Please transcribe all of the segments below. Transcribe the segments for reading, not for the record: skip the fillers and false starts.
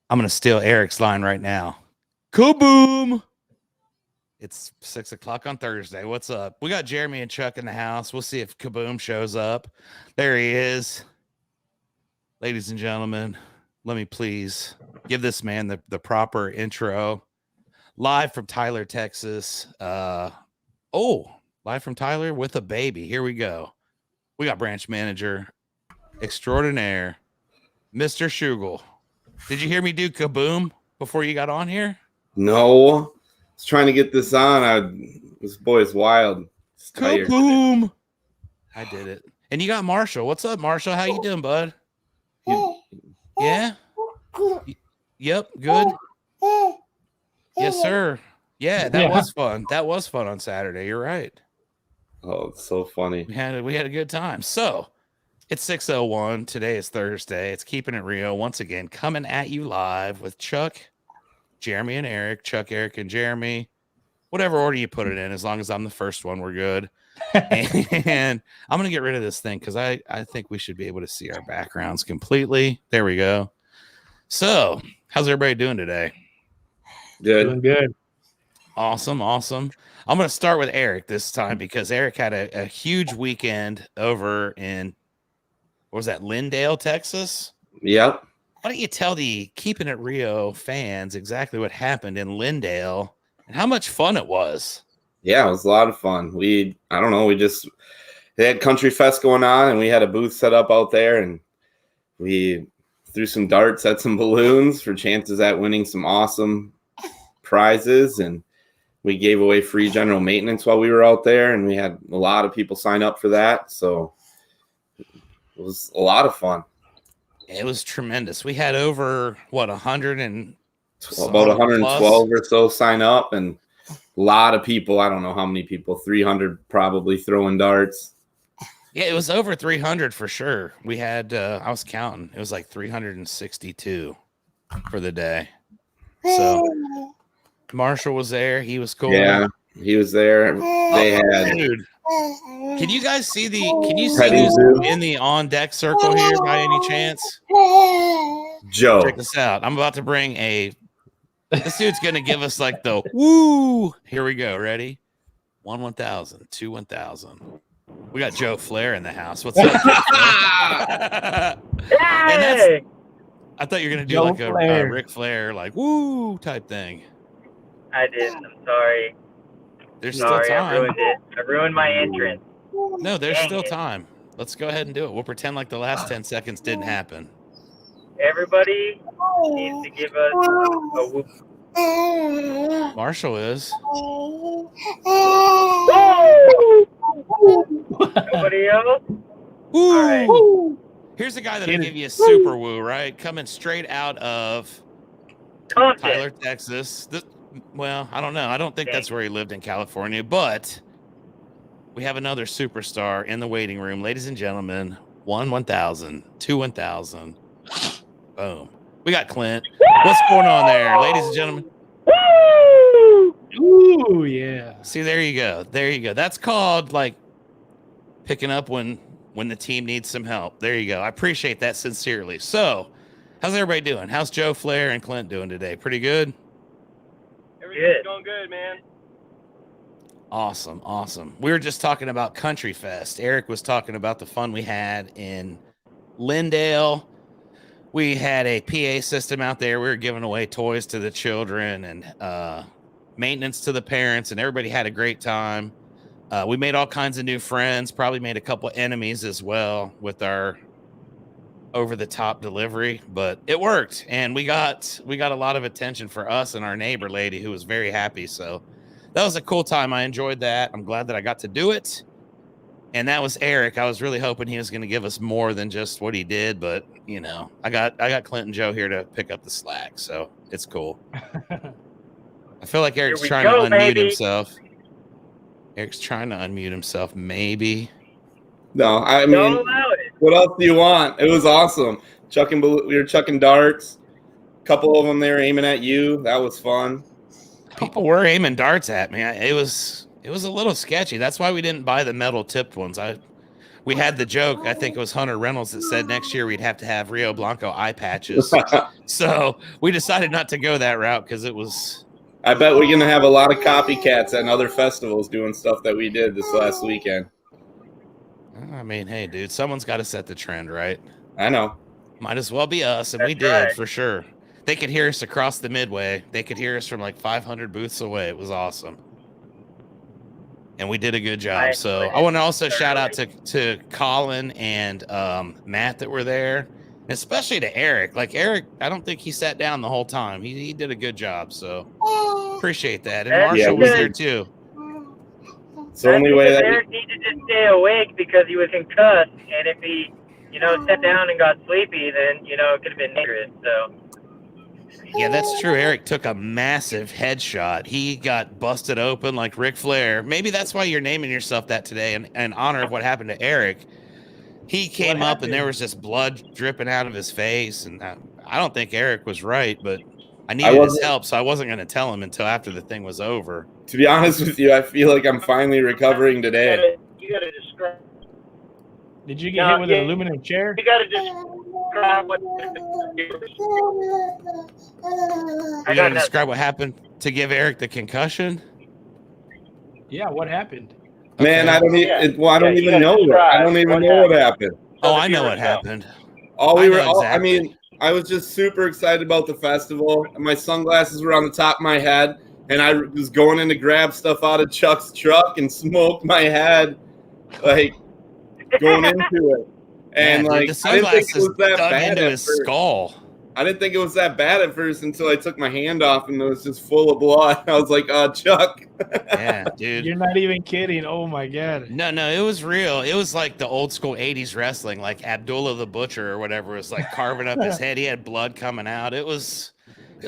I'm going to steal Eric's line right now. Kaboom! It's 6 o'clock on Thursday. What's up? We got Jeremy and Chuck in the house. We'll see if Kaboom shows up. There he is. Ladies and gentlemen, let me please give this man the proper intro. Live from Tyler, Texas. Live from Tyler with a baby. Here we go. We got branch manager extraordinaire, Mr. Shugel. Did you hear me do kaboom before you got on here? No. I was trying to get this on. This boy is wild. Kaboom. I did it. And you got Marshall. What's up, Marshall? How you doing, bud? Yeah? Yep, good. Yes, sir. Yeah, that was fun. That was fun on Saturday. You're right. Oh, it's so funny. We had a good time. So it's 6:01. Today is Thursday. It's Keeping It Rio once again, coming at you live with Chuck, Jeremy, and Eric. Chuck, Eric, and Jeremy. Whatever order you put it in, as long as I'm the first one, we're good. And I'm going to get rid of this thing because I think we should be able to see our backgrounds completely. There we go. So how's everybody doing today? Good. Doing good. Awesome. I'm going to start with Eric this time because Eric had a huge weekend over in, what was that, Lindale, Texas? Yep. Why don't you tell the Keeping It Rio fans exactly what happened in Lindale and how much fun it was? Yeah, it was a lot of fun. They had Countryfest going on, and we had a booth set up out there, and we threw some darts at some balloons for chances at winning some awesome prizes, and we gave away free general maintenance while we were out there, and we had a lot of people sign up for that, so it was a lot of fun. It was tremendous. We had over, about 112 or so sign up, and a lot of people, I don't know how many people, 300 probably throwing darts. Yeah, it was over 300 for sure. We had, I was counting, it was like 362 for the day. So Marshall was there. He was cool. Yeah, he was there. They had. Dude, can you see who's in the on deck circle here by any chance? Joe. Check this out. I'm about to bring this dude's going to give us like the woo. Here we go. Ready? 1,000, 2,000. We got Joe Flair in the house. What's up, Joe Flair? Hey! I thought you were going to do Joe like a Flair. Ric Flair, like woo type thing. I didn't. I'm sorry. There's still time. I ruined it. I ruined my entrance. No, there's Dang still it. time. Let's go ahead and do it. We'll pretend like the last 10 seconds didn't happen. Everybody needs to give us a whoop. Marshall is. Nobody else? Woo! All right. Here's a guy that'll give you a super woo, right? Coming straight out of Compton. Tyler, Texas. I don't know. I don't think that's where he lived in California, but we have another superstar in the waiting room. Ladies and gentlemen, 1,000, 2,000. Boom. We got Clint. What's going on there, ladies and gentlemen? Ooh, yeah. See, there you go. There you go. That's called like picking up when the team needs some help. There you go. I appreciate that sincerely. So, how's everybody doing? How's Joe Flair and Clint doing today? Pretty good? Everything's going good, man. Awesome. We were just talking about Countryfest. Eric was talking about the fun we had in Lindale. We had a PA system out there. We were giving away toys to the children and maintenance to the parents, and everybody had a great time. We made all kinds of new friends, probably made a couple enemies as well with our over-the-top delivery, but it worked, and we got a lot of attention for us and our neighbor lady who was very happy. So that was a cool time. I enjoyed that. I'm glad that I got to do it. And that was Eric. I was really hoping he was going to give us more than just what he did, but I got Clint and Joe here to pick up the slack, so it's cool. I feel like Eric's trying to unmute himself. Eric's trying to unmute himself, maybe. No, I mean, Don't allow it. what else do you want? It was awesome. We were chucking darts. A couple of them they were aiming at you. That was fun. People were aiming darts at me. It was a little sketchy. That's why we didn't buy the metal tipped ones. we had the joke. I think it was Hunter Reynolds that said next year we'd have to have Rio Blanco eye patches. So we decided not to go that route because it was. I bet we're going to have a lot of copycats at other festivals doing stuff that we did this last weekend. I mean, hey, dude, someone's got to set the trend, right? I know. Might as well be us, and we That's did right. for sure. They could hear us across the Midway. They could hear us from like 500 booths away. It was awesome. And we did a good job. So I want to also shout out to Colin and Matt that were there, especially to Eric. Like Eric, I don't think he sat down the whole time. He did a good job. So appreciate that. And Marshall was there too. It's the only way that Eric needed to stay awake because he was concussed, and if he, sat down and got sleepy, then it could have been dangerous. So. Yeah, that's true. Eric took a massive headshot. He got busted open like Ric Flair. Maybe that's why you're naming yourself that today in honor of what happened to Eric. He came up and there was just blood dripping out of his face. And I don't think Eric was right, but I needed his help, so I wasn't going to tell him until after the thing was over. To be honest with you, I feel like I'm finally recovering today. You gotta describe. Did you get hit with an aluminum chair? You gotta describe what. You got to describe what happened to give Eric the concussion? Yeah, what happened? Man, Okay. I don't even. I don't even know. I don't even know what happened. Oh, I know what happened. I was just super excited about the festival. And my sunglasses were on the top of my head, and I was going in to grab stuff out of Chuck's truck and smoked my head, like going into it. And dude, like, the I didn't think it sunglasses was that dug bad into at his first. skull. I didn't think it was that bad at first until I took my hand off and it was just full of blood. I was like, Chuck. Yeah, dude. You're not even kidding. Oh my God. No, it was real. It was like the old school 80s wrestling, like Abdullah the Butcher or whatever was like carving up his head. He had blood coming out. It was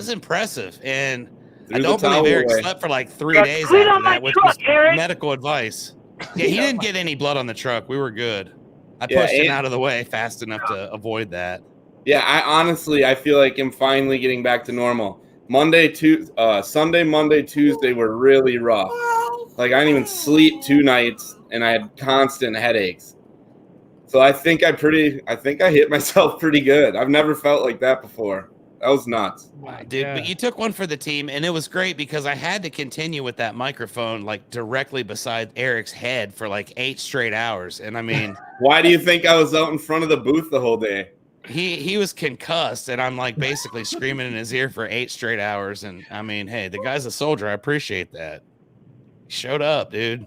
impressive. And I don't believe Eric slept for like 3 days after that, which was medical advice. Yeah, he didn't get any blood on the truck. We were good. I pushed him out of the way fast enough to avoid that. Yeah, I feel like I'm finally getting back to normal. Sunday, Monday, Tuesday were really rough. Like I didn't even sleep 2 nights, and I had constant headaches. So I think I hit myself pretty good. I've never felt like that before. That was nuts. Dude, but you took one for the team, and it was great because I had to continue with that microphone like directly beside Eric's head for like 8 straight hours. And I mean, why do you think I was out in front of the booth the whole day? He was concussed, and I'm like basically screaming in his ear for 8 straight hours. And I mean, hey, the guy's a soldier. I appreciate that. He showed up, dude.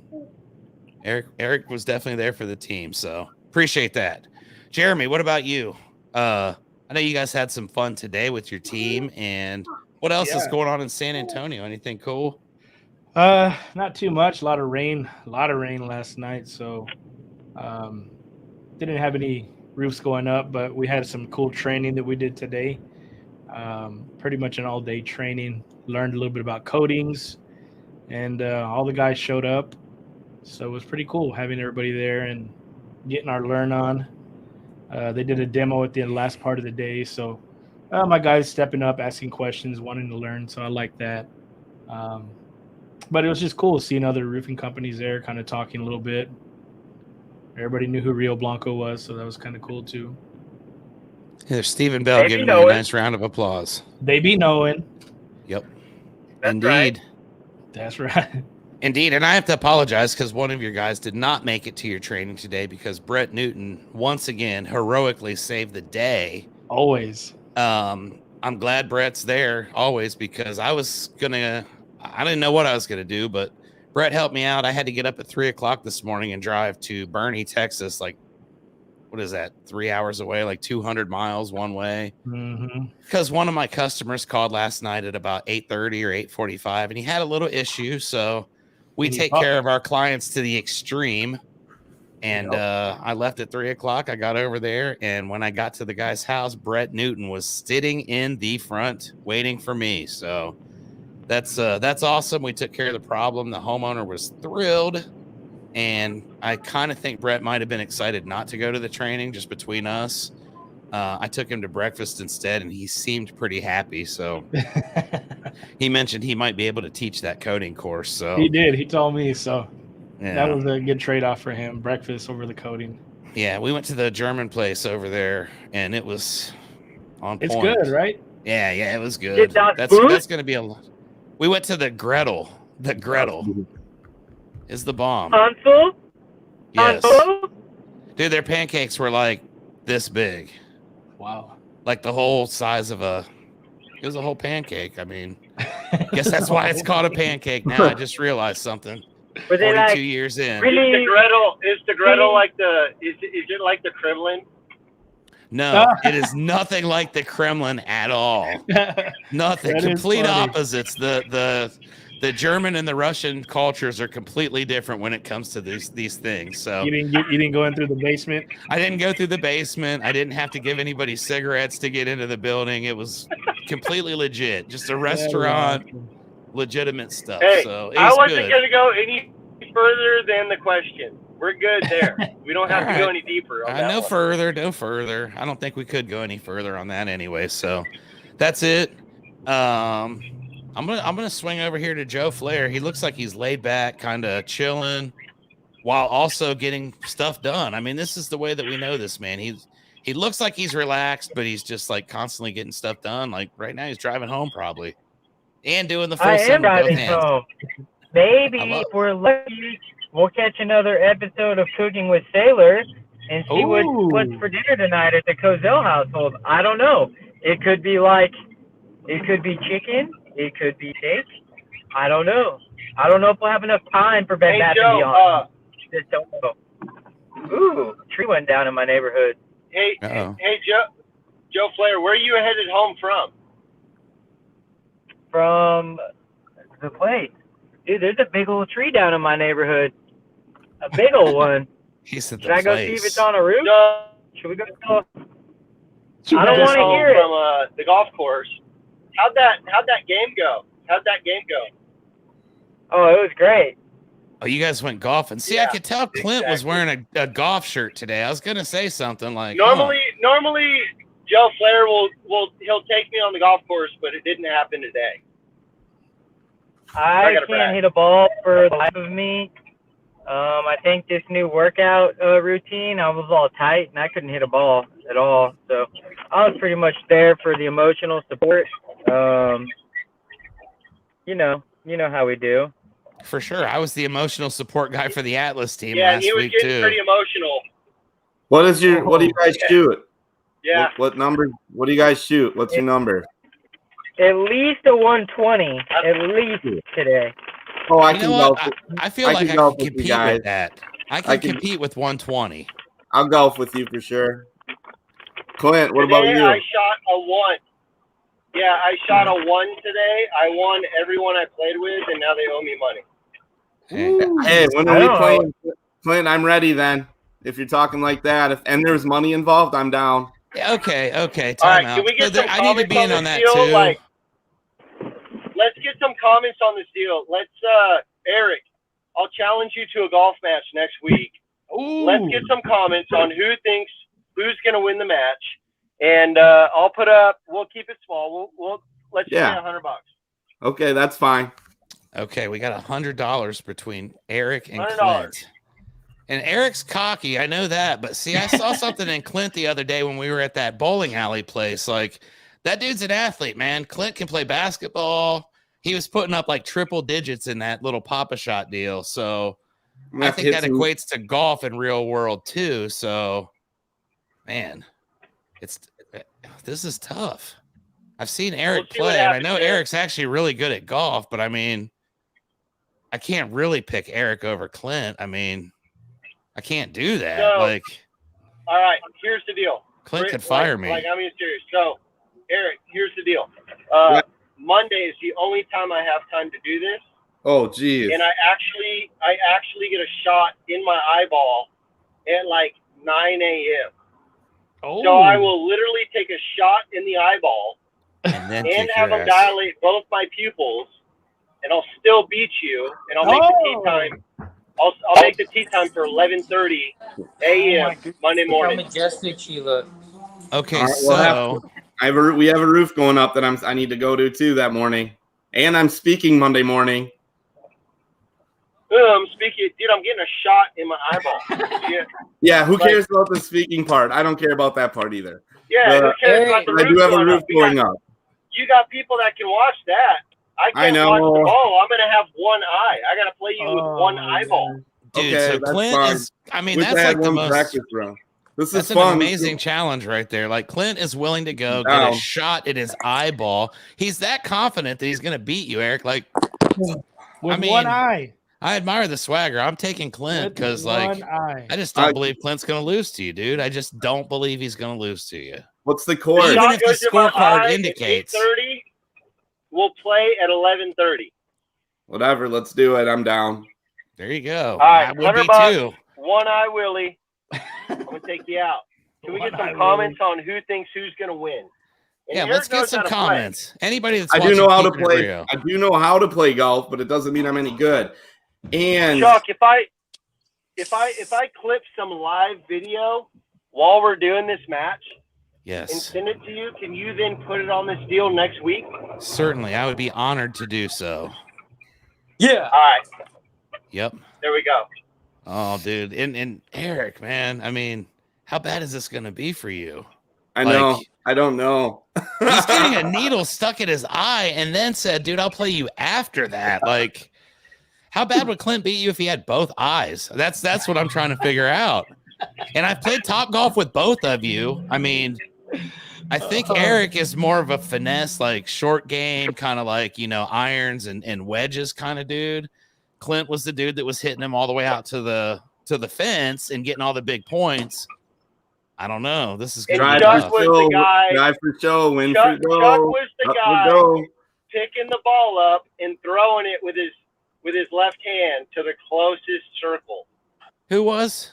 Eric was definitely there for the team, so appreciate that. Jeremy, what about you? I know you guys had some fun today with your team, and what else is going on in San Antonio? Anything cool? Not too much. A lot of rain last night, so didn't have any roofs going up, but we had some cool training that we did today. Pretty much an all-day training. Learned a little bit about coatings, and all the guys showed up, so it was pretty cool having everybody there and getting our learn on. They did a demo at the last part of the day, so my guys stepping up, asking questions, wanting to learn, so I like that. But it was just cool seeing other roofing companies there, kind of talking a little bit. Everybody knew who Rio Blanco was, so that was kind of cool too. There's Stephen Bell giving me a nice round of applause. They be knowing. Yep. That's Indeed. right. That's right. Indeed. And I have to apologize because one of your guys did not make it to your training today because Brett Newton once again heroically saved the day. Always. I'm glad Brett's there always because I didn't know what I was gonna do, but Brett helped me out. I had to get up at 3:00 this morning and drive to Bernie, Texas. Like, what is that? 3 hours away, like 200 miles one way. Because one of my customers called last night at about 8:30 or 8:45, and he had a little issue. So we take care of our clients to the extreme. And I left at 3:00. I got over there, and when I got to the guy's house, Brett Newton was sitting in the front waiting for me. So that's awesome. We took care of the problem. The homeowner was thrilled, and I kind of think Brett might have been excited not to go to the training just between us. I took him to breakfast instead, and he seemed pretty happy. So he mentioned he might be able to teach that coding course. So he did. He told me so. Yeah. That was a good trade-off for him. Breakfast over the coding. Yeah, we went to the German place over there, and it was on It's point. good, right? Yeah, it was good. Did that That's boost? that's gonna be a. We went to the Gretel. The Gretel is the bomb. Hansel? Yes, Hansel? dude, their pancakes were like this big, Wow. like the whole size of a. It was a whole pancake. I mean, guess that's why it's called a pancake now. I just realized something. Were they 42 like years in. really? Is the Gretel like the is it like the Kremlin? No, it is nothing like the Kremlin at all. Nothing. That is Complete funny. opposites. The German and the Russian cultures are completely different when it comes to these things. So You didn't go in through the basement. I didn't go through the basement. I didn't have to give anybody cigarettes to get into the building. It was completely legit. Just a restaurant, legitimate stuff. Hey, So it I was wasn't good. going to go any further than the question. We're good there. We don't have All to go right. any deeper. On that No one. further, no further. I don't think we could go any further on that anyway. So that's it. I'm gonna swing over here to Joe Flair. He looks like he's laid back, kind of chilling, while also getting stuff done. I mean, this is the way that we know this man. He looks like he's relaxed, but he's just like constantly getting stuff done. Like right now, he's driving home probably and doing the full I send am with both driving hands. home. Maybe I love- if we're lucky, we'll catch another episode of Cooking with Sailor and see what's for dinner tonight at the Cozell household. I don't know. It could be chicken. It could be steak. I don't know. I don't know if we'll have enough time for Bed Hey Bath & Joe, Beyond. Just don't know. Ooh, tree went down in my neighborhood. hey Uh-oh. Joe Flair, where are you headed home from? From the place. Dude, there's a big old tree down in my neighborhood. A big old one. He said the Should I go see place. if it's on a roof? No, Should we go tell? I don't wanna home hear it. from the golf course. How'd that game go? Oh, it was great. Oh, you guys went golfing. See, I Yeah, could tell Clint was exactly. wearing a golf shirt today. I was gonna say something like Normally Joe Flair he'll take me on the golf course, but it didn't happen today. I gotta can't brag. hit a ball for the life of me. I think this new workout routine, I was all tight and I couldn't hit a ball at all. So I was pretty much there for the emotional support. You know how we do. For sure. I was the emotional support guy for the Atlas team Yeah, and last he was week getting too. pretty emotional. What do you guys shoot? Yeah. What number? What do you guys shoot? What's your number? At least a 120, at least today. Oh, I You can know golf. what? I feel I like can I golf can with you compete guys. with that. I I can can- compete with 120. I'll golf with you for sure. Clint, what about Today you? I shot a 1. Yeah, I shot a 1 today. I won everyone I played with, and now they owe me money. Hey, when are we Oh. playing? Clint, I'm ready then. If you're talking like that, and there's money involved, I'm down. Yeah, okay. All Time right, out. can we get So some I need to comments be in on on this that deal? too. Like, let's get some comments on this deal. Let's, Eric, I'll challenge you to a golf match next week. Let's get some comments on who thinks who's going to win the match, and I'll put up. We'll keep it small. Let's just Yeah. say $100. Okay, that's fine. Okay, we got $100 between Eric and $100. Clint. And Eric's cocky, I know that. But see, I saw something in Clint the other day when we were at that bowling alley place. Like, that dude's an athlete, man. Clint can play basketball. He was putting up like triple digits in that little Papa Shot deal. So I'm gonna I have to think hit that some- equates to golf in real world too. So, man, this is tough. I've seen Eric see what play, and I happens know there. Eric's actually really good at golf, but I mean, I can't really pick Eric over Clint. I mean, I can't do that. No. Like, All right, here's the deal. Clint could fire me. Like, I'm being serious. So, Eric, here's the deal. Yeah. Monday is the only time I have time to do this, Oh, geez. and I actually get a shot in my eyeball at like 9 a.m. So I will literally take a shot in the eyeball and then and kick have your them ass. dilate both my pupils, and I'll still beat you, and I'll make the tee time. I'll make the tee time for 11:30 a.m. Monday How morning. majestic she looked. Okay, All right, we'll so we have a roof going up that I need to go to too that morning, and I'm speaking Monday morning. Speaking, dude, I'm getting a shot in my eyeball. Yeah, Yeah, who cares about the speaking part? I don't care about that part either. yeah. Who cares about the I roof do have a going roof up? going up. You got people that can watch that. I I can't watch the know. ball. I'm gonna have one eye. I gotta play you with one my eyeball. God. Dude, Okay, so that's Clint fine. is, I mean, Wish I that's had like the one most, practice round. This that's is an fun. amazing challenge right there. Like Clint is willing to go get Down. a shot at his eyeball. He's that confident that he's going to beat you, Eric. Like, With I mean, one eye. I admire the swagger. I'm taking Clint With because, one like, eye. I just don't believe Clint's going to lose to you, dude. I just don't believe he's going to lose to you. What's the The course? Even shot if the goes in my scorecard eye at indicates. 8:30. We'll play at 11:30. Whatever, let's do it. I'm down. There you go. All right, I would be $100. too. One eye Willie. I'm gonna take you out. Can we get some comments on who thinks who's gonna win? And Yeah, Eric let's get knows some how to play. comments. Anybody that's I do watching know how to Keepin' It play. Rio. I do know how to play golf, but it doesn't mean I'm any good. And Chuck, if I clip some live video while we're doing this match and Yes, send it to you, can you then put it on this deal next week? certainly. I would be honored to do so. Yeah. All right, Yep. there we go. Oh, dude. And Eric, man, I mean, how bad is this going to be for you? I know. Like- I don't know. He's getting a needle stuck in his eye and then said, dude, I'll play you after that. Like, how bad would Clint beat you if he had both eyes? That's what I'm trying to figure out. And I've played Top Golf with both of you. I mean, I think Eric is more of a finesse, like short game, kind of like, you know, irons and wedges kind of dude. Clint was the dude that was hitting him all the way out to the fence and getting all the big points. I don't know. This is And gonna be Chuck tough. was the guy. Drive for show, win Chuck for go. was the Up for guy go. picking the ball up and throwing it with his left hand to the closest circle. Who was?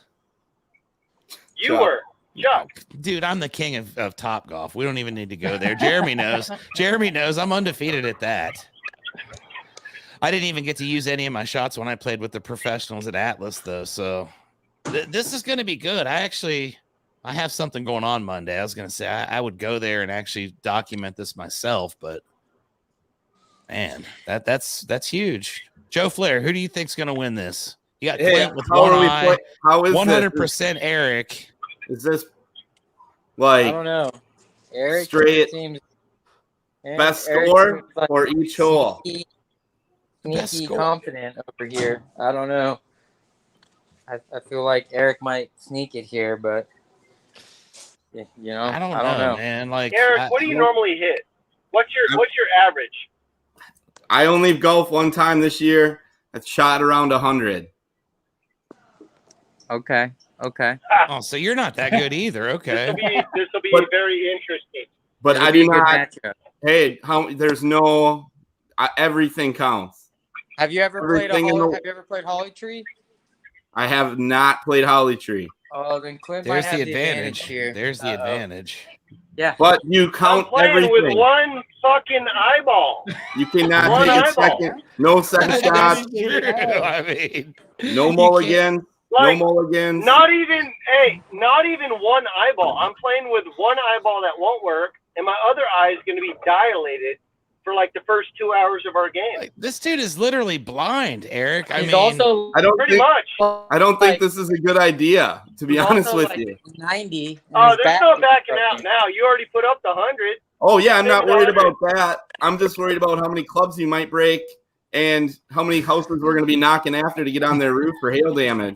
You Chuck. were. Chuck. Dude, I'm the king of Top Golf. We don't even need to go there. Jeremy knows. Jeremy knows I'm undefeated at that. I didn't even get to use any of my shots when I played with the professionals at Atlas, though. So this is going to be good. I have something going on Monday. I was going to say I would go there and actually document this myself, but man, that's huge. Joe Flair, who do you think's going to win this? You got Clint with how one are we eye, play? How is 100% Eric. Is this I like don't know. Eric straight seems best Eric score seems like or each hole? Best sneaky score. confident over here. I don't know. I feel like Eric might sneak it here, but you know, I don't know, man. Like Eric, what do you normally hit? What's your average? I only golfed one time this year. I shot around 100. Okay. Oh, so you're not that good either. Okay. This will be But- very interesting. But It'll I be do a good not. matchup. Hey, there's no. Everything counts. Have you ever Everything in the- played Holly Tree? I have not played Holly Tree, Oh, then Clint There's might have the advantage. here. There's the Uh-oh. advantage. Yeah. but you I'm count playing with everything. one fucking eyeball. You cannot One take a eyeball. second. No second shots. True. I mean, No you mulligans. Like, No mulligans. not even one eyeball. I'm playing with one eyeball that won't work, and my other eye is going to be dilated for like the first 2 hours of our game. like, this dude is literally blind, Eric. I He's mean, also I don't Pretty think. much. I don't think like- this is a good idea. To be he's honest also, with like, you. 90. and Oh, his there's back no is backing out broken. now. You already put up the 100. Oh yeah, I'm not Maybe worried the about that. I'm just worried about how many clubs you might break and how many houses we're going to be knocking after to get on their roof for hail damage.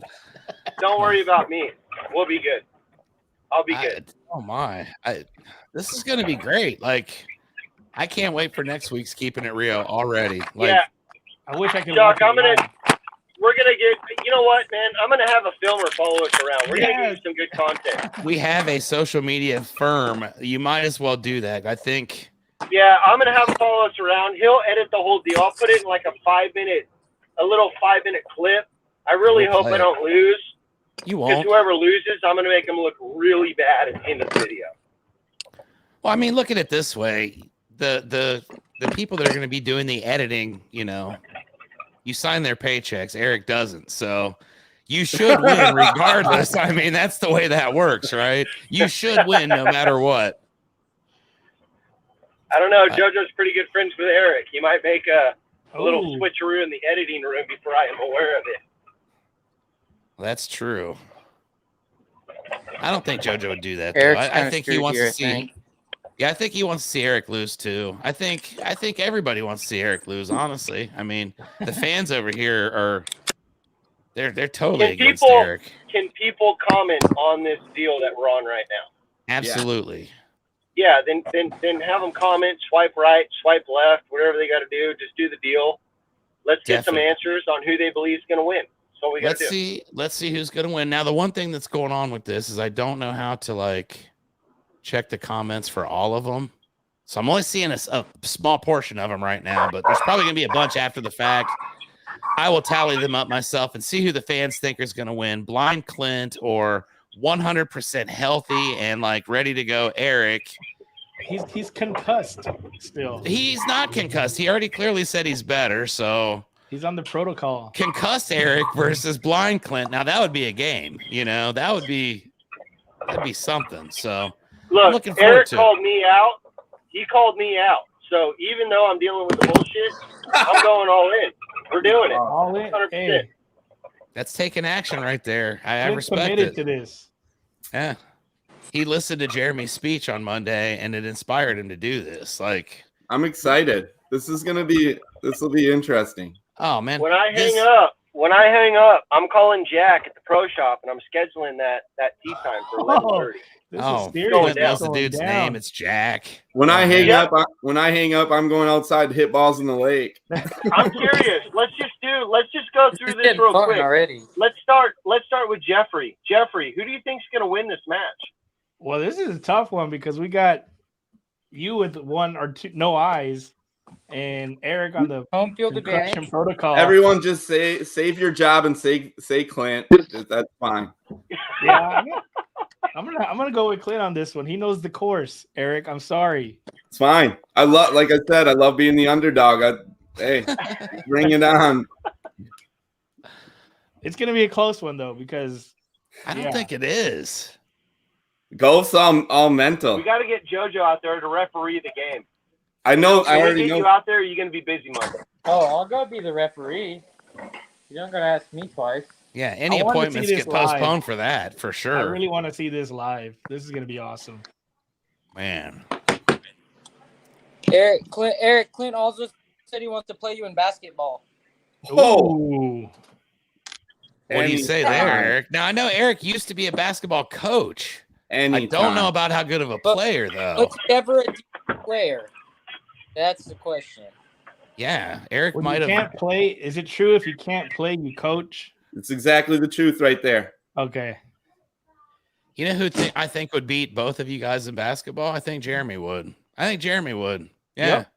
Don't worry about me. We'll be good. I'll be good. oh my, this is gonna be great. Like, I can't wait for next week's Keeping It Rio already. Like, Yeah, I wish I could. Chuck, watch it I'm gonna. live. We're gonna get. You know what, man? I'm gonna have a filmer follow us around. We're gonna Yes. give you some good content. we have a social media firm. You might as well do that. I think. Yeah, I'm gonna have him follow us around. He'll edit the whole deal. I'll put it in like a little 5-minute clip. I really We'll hope play I it. don't lose, You because won't. whoever loses, I'm gonna make him look really bad at the end of the video. Well, I mean, look at it this way: the people that are going to be doing the editing, you know, you sign their paychecks. Eric doesn't, so you should win regardless. I mean, that's the way that works, right? You should win no matter what. I don't know. JoJo's pretty good friends with Eric. He might make a a little Oh. switcheroo in the editing room before I am aware of it. That's true. I don't think JoJo would do that. Though. Eric's I kind of think he screwed wants here, to I see. think. Yeah, I think he wants to see Eric lose too. I think everybody wants to see Eric lose. Honestly, I mean, the fans over here are they're totally against Eric. Can people comment on this deal that we're on right now? Absolutely. Yeah, then have them comment, swipe right, swipe left, whatever they got to do. Just do the deal. Let's get some Definitely. answers on who they believe is going to win. So we got to do. Let's see who's going to win. Now, the one thing that's going on with this is I don't know how to like check the comments for all of them. So I'm only seeing a small portion of them right now, but there's probably going to be a bunch after the fact. I will tally them up myself and see who the fans think is going to win. Blind Clint or 100% healthy and like ready to go Eric. He's concussed still. He's not concussed. He already clearly said he's better, so He's on the protocol. concussed Eric versus blind Clint. Now that would be a game, that'd be something. So I'm looking Look, forward Eric to called me out. He called me out. So even though I'm dealing with the bullshit, I'm going all in. We're doing it. All in. 100%. Hey, that's taking action right there. I Clint's respect committed it. to this. Yeah. He listened to Jeremy's speech on Monday and it inspired him to do this. Like, I'm excited. This will be interesting. oh man. When I hang up, I'm calling Jack at the pro shop and I'm scheduling that tea time for 11:30. This Oh, is serious. Clint knows It's the going dude's down. name. It's Jack. When I hang Yeah. up, I'm going outside to hit balls in the lake. I'm curious. Let's just go through This is this getting real fun quick. already. Let's start with Jeffrey. Jeffrey, who do you think's going to win this match? Well, this is a tough one because we got you with one or two no eyes, and Eric on the Home field concussion advantage. protocol. Everyone just save your job and say Clint. That's fine. Yeah, I'm gonna go with Clint on this one. He knows the course. Eric, I'm sorry. It's fine. I love being the underdog. Hey, bring it on. It's gonna be a close one though because I don't think it is. Golf's all mental. We got to get JoJo out there to referee the game. I know. Can I we already get know. you out there? Or are you going to be busy Monday? Oh, I'll go be the referee. You don't gotta ask me twice. Yeah, any I wanna appointments see this get postponed live. for that, for sure. I really want to see this live. This is gonna be awesome. Man. Eric Clint also said he wants to play you in basketball. Oh, Ooh. What do you say there, Anytime. Eric? Now I know Eric used to be a basketball coach. I don't anytime. know about how good of a player though. Was he ever a decent player? That's the question. Yeah, Eric When might you have. can't play, is it true if you can't play, you coach? It's exactly the truth right there. Okay. You know who I think would beat both of you guys in basketball? I think Jeremy would. Yeah. Yep.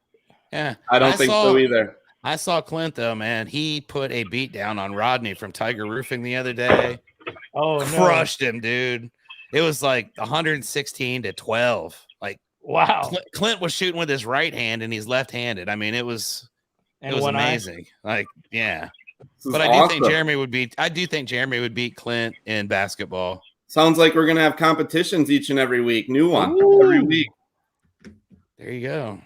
Yeah. I don't think so either. I saw Clint though, man. He put a beat down on Rodney from Tiger Roofing the other day. Oh no. Crushed him, dude. It was like 116-12. Like Wow. Clint was shooting with his right hand and he's left-handed. I mean, it was one eye. amazing. Like, yeah. This is But I do think awesome. Jeremy would beat Clint in basketball. Sounds like we're gonna have competitions each and every week. New one Ooh. every week. There you go.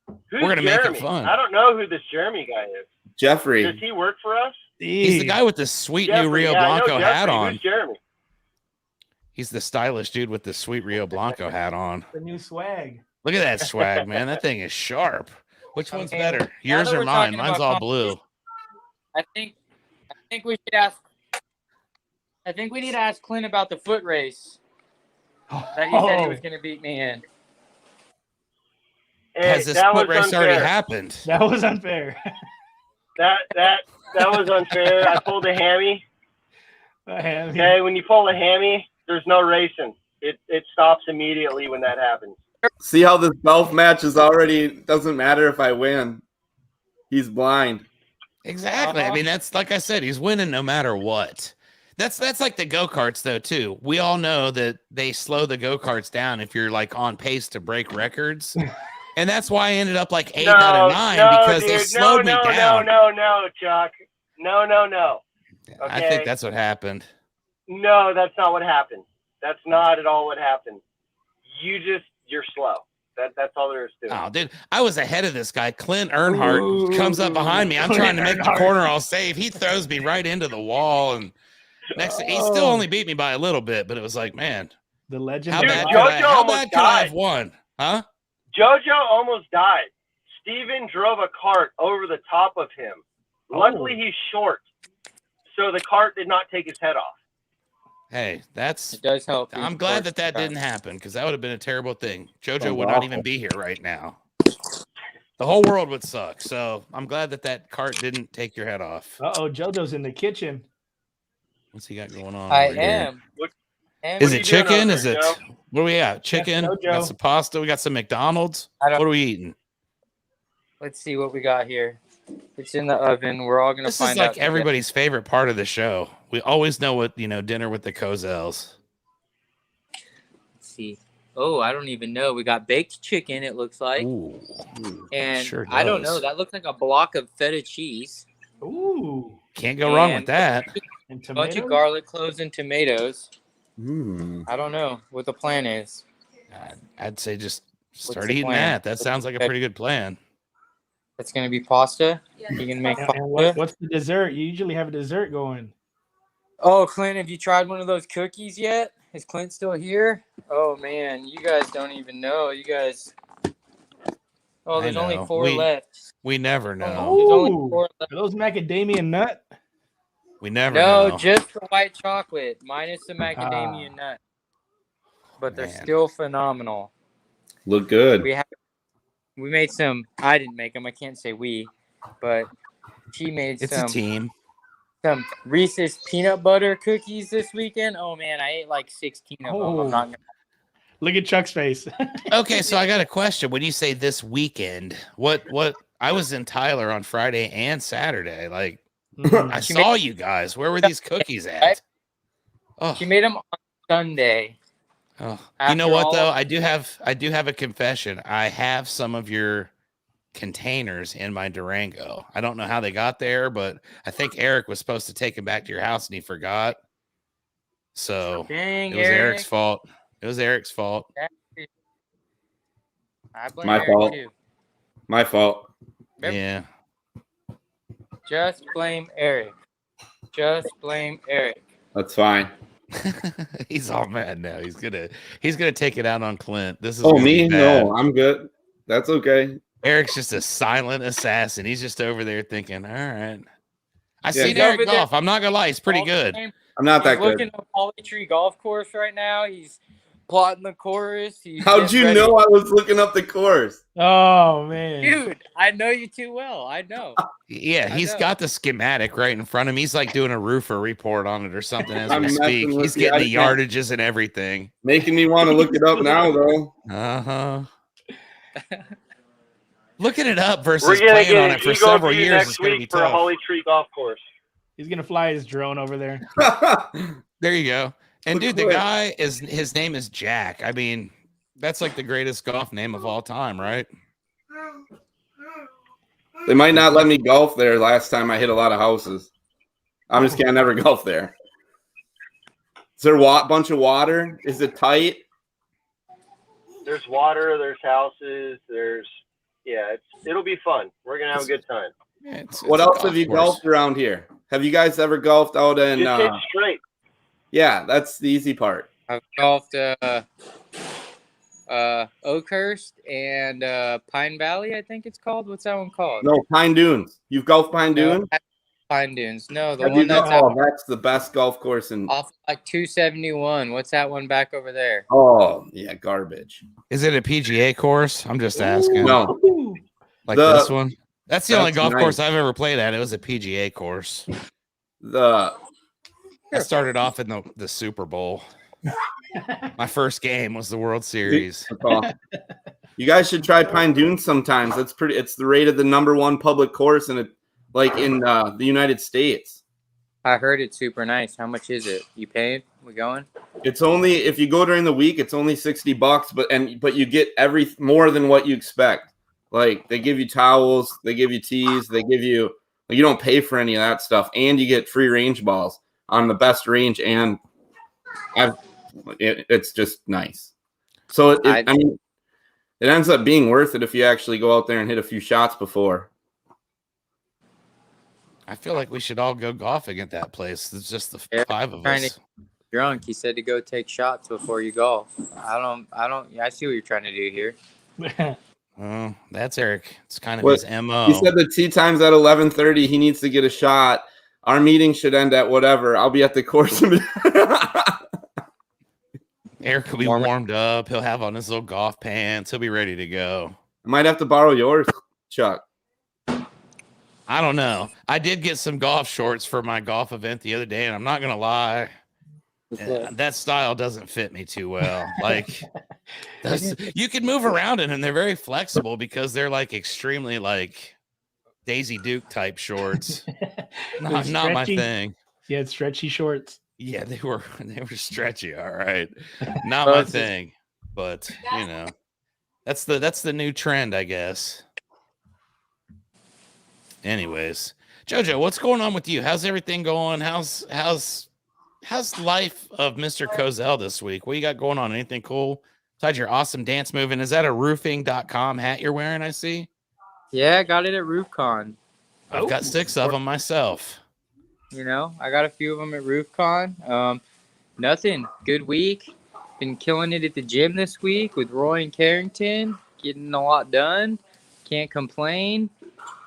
Who's We're gonna make it Jeremy? fun. I don't know who this Jeremy guy is. Jeffrey. Does he work for us? He's the guy with the sweet new Jeffrey, Rio yeah, I know Blanco hat Jeffrey. on. Who's Jeremy? He's the stylish dude with the sweet Rio Blanco hat on. The new swag. Look at that swag, man. That thing is sharp. Which one's Okay, better? now Yours that or we're mine? talking Mine's about all blue. I think we should ask. I think we need to ask Clint about the foot race that he said he was going to beat me in. Hey, Has this that foot was race already unfair. happened? That was unfair. That was unfair. I pulled a hammy. Okay, when you pull a hammy, there's no racing. It stops immediately when that happens. See how this golf match is already doesn't matter if I win. He's blind. Exactly. I mean, that's like I said, he's winning no matter what. That's like the go-karts though, too. We all know that they slow the go-karts down if you're like on pace to break records. And that's why I ended up like 8 out of 9 because dude, they slowed me down. No, Chuck. No. I Okay. think that's what happened. No, that's not what happened. That's not at all what happened. You're slow. That's all there is to it. Oh, dude, I was ahead of this guy. Clint Earnhardt comes up behind me. I'm Clint trying to make the Earnhardt. corner all safe. He throws me right into the wall, and he still only beat me by a little bit. But it was like, man, The legend. how of bad, life. could I, JoJo how almost bad could I have died. won? Huh? JoJo almost died. Steven drove a cart over the top of him. Luckily, he's short, so the cart did not take his head off. Hey, It does help. I'm glad that didn't happen, because that would have been a terrible thing. JoJo Sounds would not awful. even be here right now. The whole world would suck. So I'm glad that cart didn't take your head off. JoJo's in the kitchen. What's he got going on? I over here? am. What- Is are it you doing chicken? over Is there, it Joe? what do we got? Chicken? Jojo. We got some pasta. We got some McDonald's. I don't- What are we eating? Let's see what we got here. It's in the oven. We're all gonna This find is out. like everybody's favorite part of the show. We always know what dinner with the Cozels. Let's see. Oh, I don't even know. We got baked chicken. It looks like, Ooh, and sure I don't know. does. That looks like a block of feta cheese. Ooh. Can't go wrong with And that. And A bunch tomatoes. of garlic cloves and tomatoes. Mm. I don't know what the plan is. I'd say just start the eating plan? that. That sounds like a pretty good plan. It's gonna be pasta. You can make And pasta. what's the dessert? You usually have a dessert going. Oh, Clint, have you tried one of those cookies yet? Is Clint still here? Oh man, you guys don't even know. You guys. Oh, I there's only know. 4 left. We never know. There's only Ooh. 4 Are left. those macadamia nut? We never No, know. just the white chocolate minus the macadamia nut. But they're Man. still phenomenal. Look good. We made some. I didn't make them. I can't say we, but she made It's a some team. Reese's peanut butter cookies this weekend. Oh man, I ate like 16 of them. I'm not gonna. Look at Chuck's face. Okay, so I got a question. When you say this weekend, what I was in Tyler on Friday and Saturday. Like I She saw you guys. Where were these cookies at? Oh, She made them on Sunday. oh. You After know what all though? of- I do have a confession. I have some of your containers in my Durango. I don't know how they got there, but I think Eric was supposed to take them back to your house and he forgot. So Dang, it was Eric. Eric's fault. It was Eric's fault. I blame My Eric fault. too. My fault. Yep. Yeah. Just blame Eric. Just blame Eric. That's fine. He's all mad now. He's gonna take it out on Clint. This is Oh, gonna be me? bad. No, I'm good. That's okay. Eric's just a silent assassin. He's just over there thinking, all right. I Yeah, seen he's Eric over there. golf. I'm not gonna lie, he's pretty good. I'm not that He's looking good. at Holly Tree Golf Course right now. He's plotting the course. He's How'd getting you ready. know I was looking up the course? Oh man. Dude, I know you too well. I know. Yeah, I he's know. got the schematic right in front of him. He's like doing a roofer report on it or something as I'm we messing speak. with He's you. getting I the can't- yardages and everything. Making me want to look it up now, though. Uh-huh. Looking it up versus We're gonna playing get on an it for Eagle several View years is next gonna be week for tough. Holly Tree Golf Course. He's gonna fly his drone over there. There you go. And Look dude, the quick. guy his name is Jack. I mean, that's like the greatest golf name of all time, right? They might not let me golf there last time I hit a lot of houses. I'm just gonna never golf there. Is there a bunch of water? Is it tight? There's water, there's houses, it'll be fun. We're gonna have a good time. Yeah, it's What a else golf have you course. golfed around here? Have you guys ever golfed out in? Just hit straight. Yeah, that's the easy part. I've golfed Oakhurst and Pine Valley, I think it's called. What's that one called? No, Pine Dunes. You've golfed Pine No, Dunes? Pine Dunes. No, the Have you one that's golfed- that's the best golf course in. off like 271. What's that one back over there? Oh yeah, garbage. Is it a PGA course? I'm just asking. No. Ooh. Like The- this one? That's the only That's golf nice. course I've ever played at. It was a PGA course. The I started off in the Super Bowl. My first game was the World Series. you guys should try Pine Dunes sometimes. It's pretty. It's rated the #1 public course in the United States. I heard it's super nice. How much is it? You paid? We going? It's only if you go during the week, it's only $60, but you get more than what you expect. Like they give you towels, they give you tees, they give you you don't pay for any of that stuff, and you get free range balls on the best range, and it's just nice. So I mean, It ends up being worth it if you actually go out there and hit a few shots before. I feel like we should all go golfing at that place. It's just the Yeah, 5 of trying us. to drunk. He said to go take shots before you golf. I see what you're trying to do here. Oh, that's Eric. It's kind of What his MO. he said, the tee time's at 11:30. He needs to get a shot. Our meeting should end at whatever. I'll be at the course. Eric will be warmed up. He'll have on his little golf pants. He'll be ready to go. I might have to borrow yours, Chuck. I don't know. I did get some golf shorts for my golf event the other day, and I'm not going to lie. That style doesn't fit me too well. Like, you can move around in, and they're very flexible because they're like extremely like Daisy Duke type shorts. Not my thing. Yeah, it's stretchy shorts. Yeah, they were stretchy. All right, not my thing. But you know, that's the new trend, I guess. Anyways, JoJo, what's going on with you? How's everything going? How's life of Mr. Cozell this week? What you got going on? Anything cool besides your awesome dance move? And is that a roofing.com hat you're wearing? I see. Yeah, I got it at RoofCon. I've got 6 of them myself. You know, I got a few of them at RoofCon. Nothing. Good week. Been killing it at the gym this week with Roy and Carrington. Getting a lot done. Can't complain.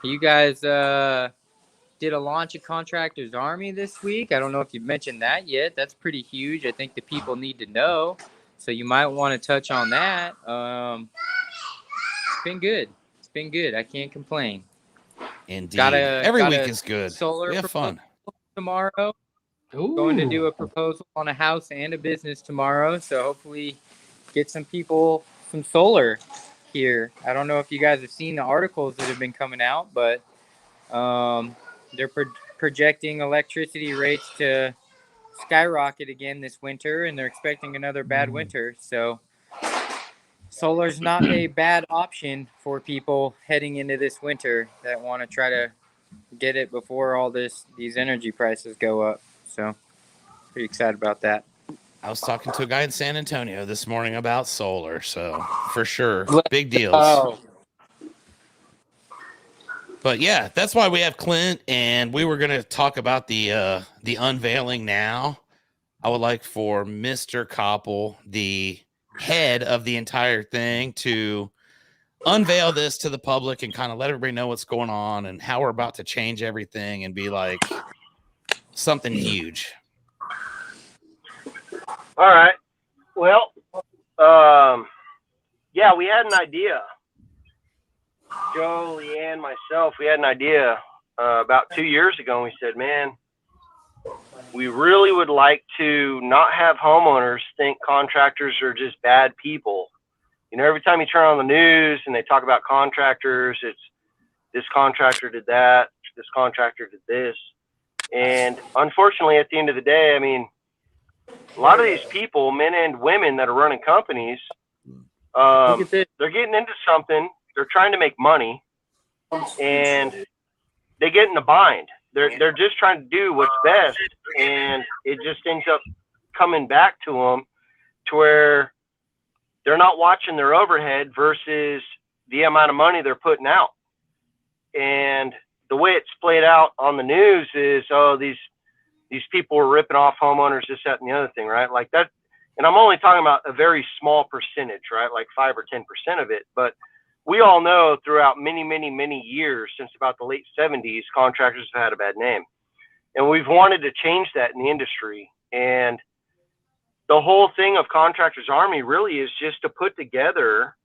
You guys did a launch of Contractors Army this week. I don't know if you've mentioned that yet. That's pretty huge. I think the people need to know. So you might want to touch on that. It's been good. It's been good. I can't complain. Indeed. Every week is good. Solar we have fun. Tomorrow. Ooh. Going to do a proposal on a house and a business tomorrow. So hopefully get some people some solar here. I don't know if you guys have seen the articles that have been coming out, but they're projecting electricity rates to skyrocket again this winter, and they're expecting another bad winter. So solar's not a bad option for people heading into this winter that want to try to get it before all these energy prices go up. So pretty excited about that. I was talking to a guy in San Antonio this morning about solar, so for sure, big deals. Oh. But yeah, that's why we have Clint, and we were going to talk about the unveiling now. I would like for Mr. Koppel, the head of the entire thing, to unveil this to the public and kind of let everybody know what's going on and how we're about to change everything and be like something huge. All right. Well, yeah, we had an idea. Joe, Leanne, myself, we had an idea about 2 years ago, and we said, man, we really would like to not have homeowners think contractors are just bad people. You know, every time you turn on the news and they talk about contractors, it's this contractor did that, this contractor did this. And unfortunately, at the end of the day, I mean, a lot of these people, men and women that are running companies, they're getting into something. They're trying to make money, and they get in a bind. They're just trying to do what's best, and it just ends up coming back to them to where they're not watching their overhead versus the amount of money they're putting out. And the way it's played out on the news is, oh, these people are ripping off homeowners, this, that, and the other thing, right? Like that. And I'm only talking about a very small percentage, right? Like 5 or 10% of it. But we all know throughout many, many, many years, since about the late 70s, contractors have had a bad name. And we've wanted to change that in the industry. And the whole thing of Contractors Army really is just to put together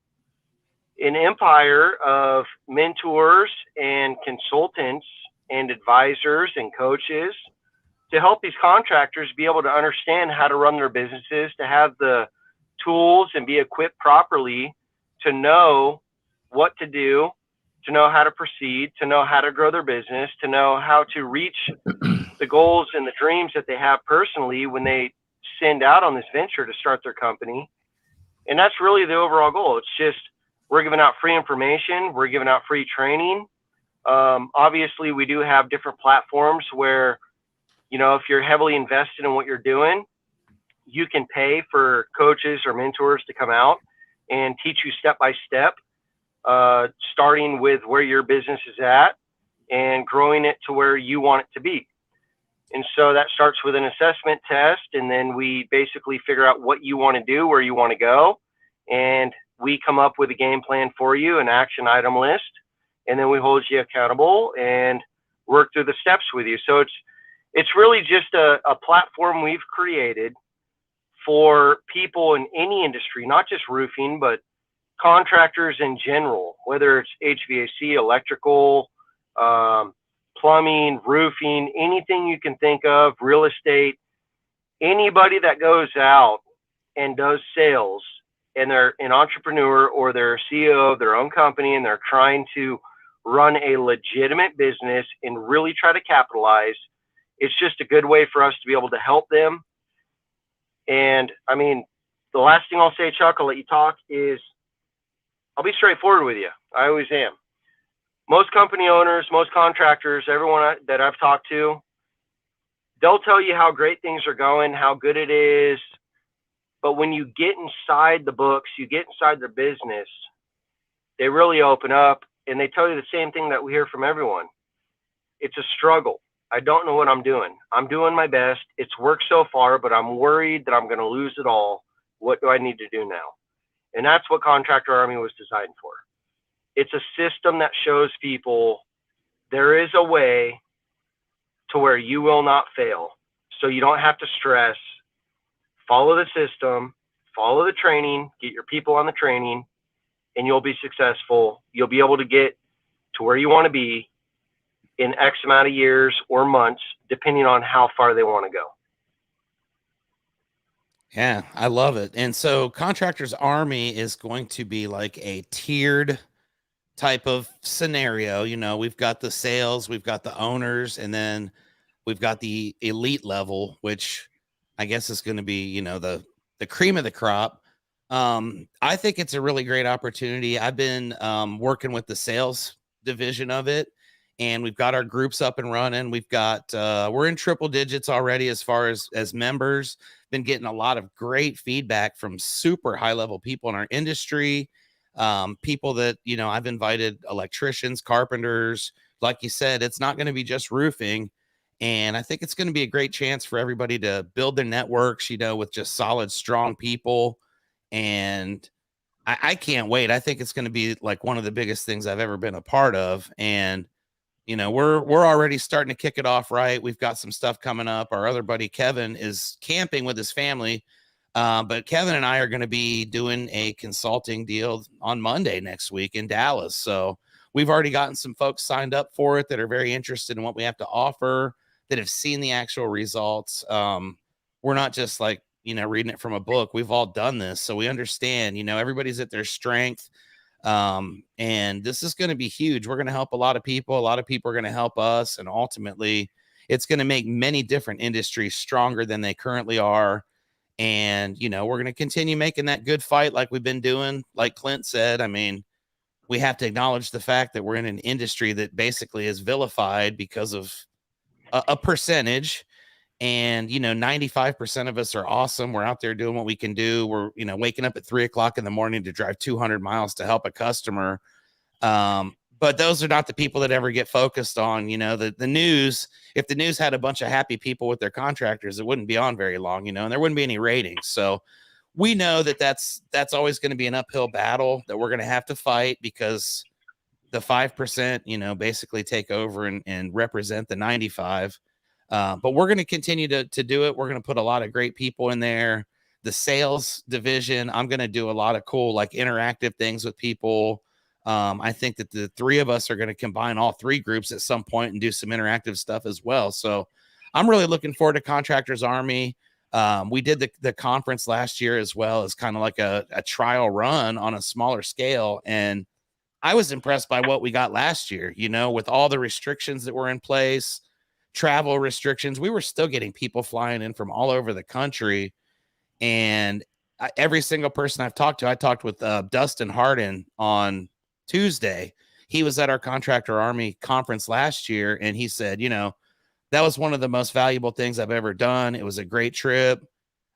an empire of mentors and consultants and advisors and coaches to help these contractors be able to understand how to run their businesses, to have the tools and be equipped properly to know what to do, to know how to proceed, to know how to grow their business, to know how to reach the goals and the dreams that they have personally when they send out on this venture to start their company. And that's really the overall goal. It's just, we're giving out free information. We're giving out free training. Obviously, we do have different platforms where, you know, if you're heavily invested in what you're doing, you can pay for coaches or mentors to come out and teach you step by step, starting with where your business is at and growing it to where you want it to be. And so that starts with an assessment test, and then we basically figure out what you want to do, where you want to go, and we come up with a game plan for you, an action item list, and then we hold you accountable and work through the steps with you. So it's really just a platform we've created for people in any industry, not just roofing, but contractors in general, whether it's HVAC, electrical, plumbing, roofing, anything you can think of, real estate, anybody that goes out and does sales and they're an entrepreneur or they're a CEO of their own company and they're trying to run a legitimate business and really try to capitalize, it's just a good way for us to be able to help them. And I mean, the last thing I'll say, Chuck, I'll let you talk, is I'll be straightforward with you. I always am. Most company owners, most contractors, everyone that I've talked to, they'll tell you how great things are going, how good it is. But when you get inside the books, you get inside their business, they really open up and they tell you the same thing that we hear from everyone. It's a struggle. I don't know what I'm doing. I'm doing my best. It's worked so far, but I'm worried that I'm going to lose it all. What do I need to do now? And that's what Contractor Army was designed for. It's a system that shows people there is a way to where you will not fail. So you don't have to stress. Follow the system, follow the training, get your people on the training, and you'll be successful. You'll be able to get to where you want to be in X amount of years or months, depending on how far they want to go. Yeah, I love it. And so Contractors Army is going to be like a tiered type of scenario. You know, we've got the sales, we've got the owners, and then we've got the elite level, which I guess is going to be, you know, the cream of the crop. I think it's a really great opportunity. I've been working with the sales division of it, and we've got our groups up and running. We've got we're in triple digits already as far as members. Been getting a lot of great feedback from super high level people in our industry. People that, you know, I've invited electricians, carpenters. Like you said, it's not going to be just roofing. And I think it's going to be a great chance for everybody to build their networks, you know, with just solid, strong people. And I can't wait. I think it's going to be like one of the biggest things I've ever been a part of. And, you know, we're already starting to kick it off right. We've got some stuff coming up. Our other buddy, Kevin, is camping with his family. But Kevin and I are going to be doing a consulting deal on Monday next week in Dallas. So we've already gotten some folks signed up for it that are very interested in what we have to offer, that have seen the actual results. We're not just like, you know, reading it from a book. We've all done this. So we understand, you know, everybody's at their strength. And this is going to be huge. We're going to help a lot of people. A lot of people are going to help us. And ultimately, it's going to make many different industries stronger than they currently are. And, you know, we're going to continue making that good fight like we've been doing. Like Clint said, I mean, we have to acknowledge the fact that we're in an industry that basically is vilified because of a percentage. And, you know, 95% of us are awesome. We're out there doing what we can do. We're, you know, waking up at 3:00 in the morning to drive 200 miles to help a customer. But those are not the people that ever get focused on, you know, the news. If the news had a bunch of happy people with their contractors, it wouldn't be on very long, you know, and there wouldn't be any ratings. So we know that that's always going to be an uphill battle that we're going to have to fight, because the 5%, you know, basically take over and represent the 95. But we're going to continue to do it. We're going to put a lot of great people in there. The sales division, I'm going to do a lot of cool, like interactive things with people. I think that the three of us are going to combine all three groups at some point and do some interactive stuff as well. So I'm really looking forward to Contractors Army. We did the conference last year as well as kind of like a trial run on a smaller scale. And I was impressed by what we got last year, you know, with all the restrictions that were in place, travel restrictions. We were still getting people flying in from all over the country. And every single person I've talked to, I talked with Dustin Harden on Tuesday. He was at our Contractor Army conference last year, and he said, you know, that was one of the most valuable things I've ever done. It was a great trip.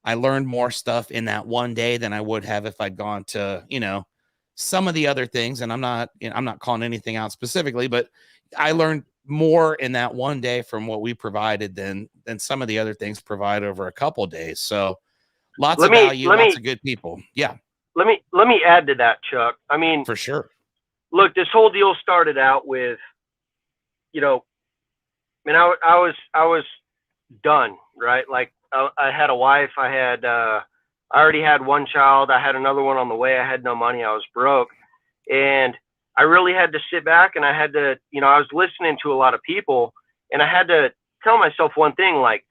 I learned more stuff in that one day than I would have if I'd gone to, some of the other things. And I'm not calling anything out specifically, but I learned more in that one day from what we provided than some of the other things provide over a couple of days. So lots of value, lots of good people. Yeah. Let me add to that, Chuck. I mean, for sure. Look, this whole deal started out with, I was done, right? Like I had a wife, I already had one child. I had another one on the way. I had no money. I was broke. And I really had to sit back and I had to, I was listening to a lot of people and I had to tell myself one thing, like,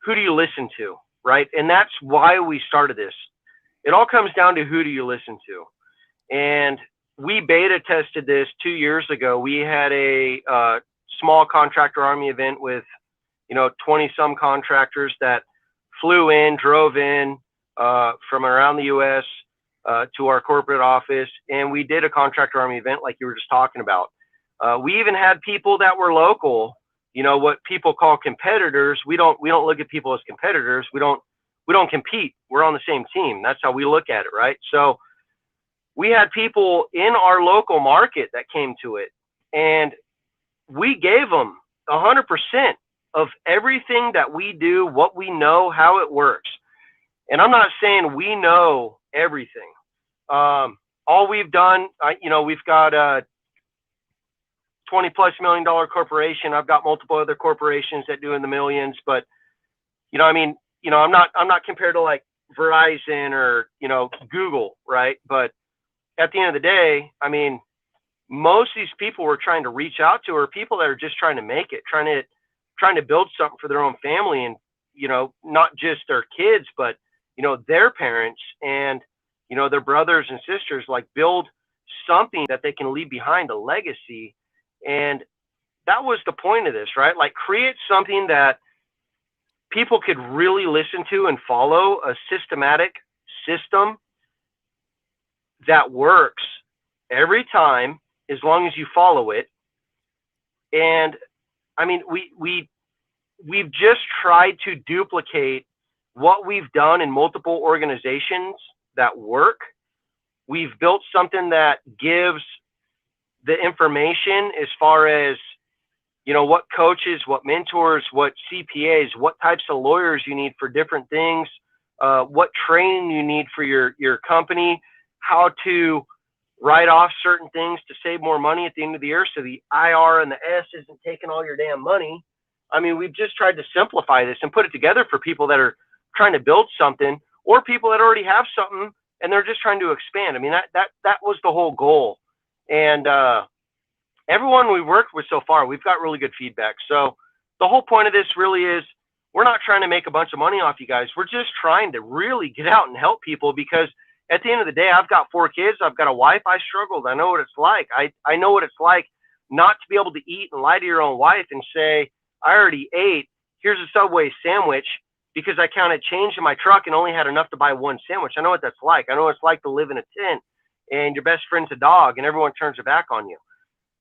who do you listen to? Right. And that's why we started this. It all comes down to who do you listen to? And we beta tested this 2 years ago. We had a small contractor army event with, 20 some contractors that flew in, drove in from around the U.S. To our corporate office. And we did a contractor army event like you were just talking about. We even had people that were local, what people call competitors. We don't look at people as competitors. We don't compete. We're on the same team. That's how we look at it, right? So we had people in our local market that came to it, and we gave them 100% of everything that we do, what we know, how it works. And I'm not saying we know everything. All we've done, we've got a $20+ million corporation. I've got multiple other corporations that do in the millions, but I'm not compared to like Verizon or, Google, right? But at the end of the day, I mean, most of these people we're trying to reach out to are people that are just trying to make it, trying to build something for their own family and, not just their kids, but, their parents and, their brothers and sisters, like build something that they can leave behind, a legacy. And that was the point of this, right? Like create something that people could really listen to and follow, a systematic system that works every time as long as you follow it. And I mean, we've just tried to duplicate what we've done in multiple organizations that work. We've built something that gives the information as far as, what coaches, what mentors, what CPAs, what types of lawyers you need for different things, what training you need for your company, how to write off certain things to save more money at the end of the year so the IR and the S isn't taking all your damn money. I mean, we've just tried to simplify this and put it together for people that are trying to build something or people that already have something and they're just trying to expand. I mean, that was the whole goal. And everyone we worked with so far, we've got really good feedback. So the whole point of this really is we're not trying to make a bunch of money off you guys. We're just trying to really get out and help people because at the end of the day, I've got 4 kids. I've got a wife. I struggled. I know what it's like. I know what it's like not to be able to eat and lie to your own wife and say, I already ate. Here's a Subway sandwich because I counted change in my truck and only had enough to buy one sandwich. I know what that's like. I know what it's like to live in a tent and your best friend's a dog and everyone turns their back on you.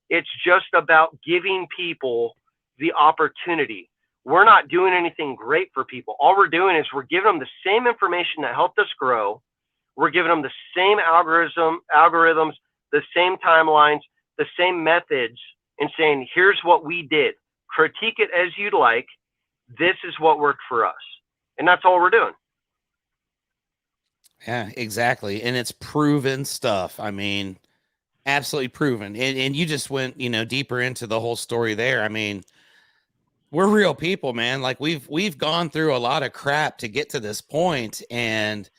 It's just about giving people the opportunity. We're not doing anything great for people. All we're doing is we're giving them the same information that helped us grow. We're giving them the same algorithms, the same timelines, the same methods, and saying, here's what we did. Critique it as you'd like. This is what worked for us. And that's all we're doing. Yeah, exactly. And it's proven stuff. I mean, absolutely proven. And you just went, deeper into the whole story there. I mean, we're real people, man. Like we've gone through a lot of crap to get to this point, and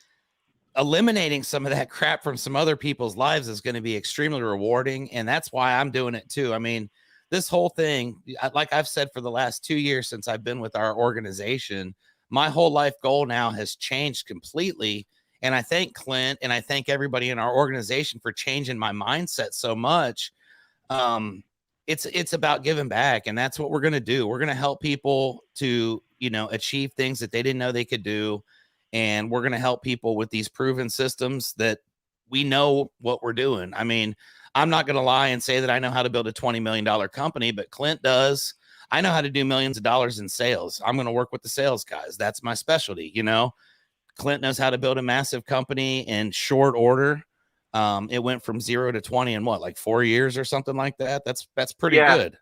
eliminating some of that crap from some other people's lives is going to be extremely rewarding. And that's why I'm doing it too. I mean, this whole thing, like I've said for the last 2 years since I've been with our organization, my whole life goal now has changed completely. And I thank Clint and I thank everybody in our organization for changing my mindset so much. It's about giving back, and that's what we're going to do. We're going to help people to, achieve things that they didn't know they could do. And we're going to help people with these proven systems that we know what we're doing. I mean, I'm not going to lie and say that I know how to build a $20 million company, but Clint does. I know how to do millions of dollars in sales. I'm going to work with the sales guys. That's my specialty, Clint knows how to build a massive company in short order. It went from 0 to 20 in what, like 4 years or something like that. That's pretty good.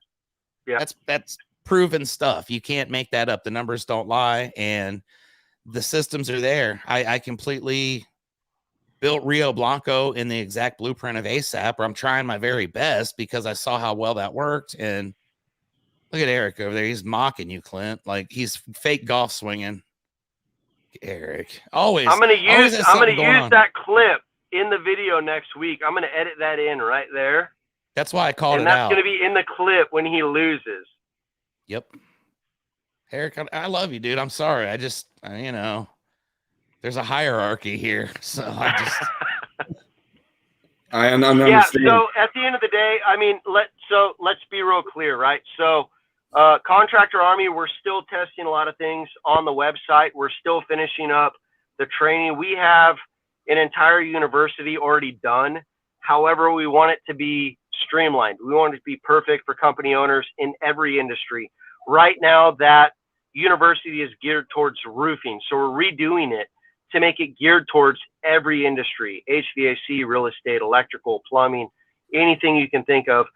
Yeah. That's proven stuff. You can't make that up. The numbers don't lie, and the systems are there. I completely built Rio Blanco in the exact blueprint of ASAP, or I'm trying my very best because I saw how well that worked. And look at Eric over there. He's mocking you, Clint. Like he's fake golf swinging. Eric, always. I'm gonna use on. that clip in the video next week. I'm gonna edit that in right there. That's why I called and it out. And that's gonna be in the clip when he loses. Yep. Eric, I love you, dude. I'm sorry. I just, you know, there's a hierarchy here, so I just. I understand. So at the end of the day, I mean, let's be real clear, right? So, Contractor Army, we're still testing a lot of things on the website. We're still finishing up the training. We have an entire university already done. However, we want it to be streamlined. We want it to be perfect for company owners in every industry. Right now, that university is geared towards roofing, so we're redoing it to make it geared towards every industry: HVAC, real estate, electrical, plumbing, anything you can think of,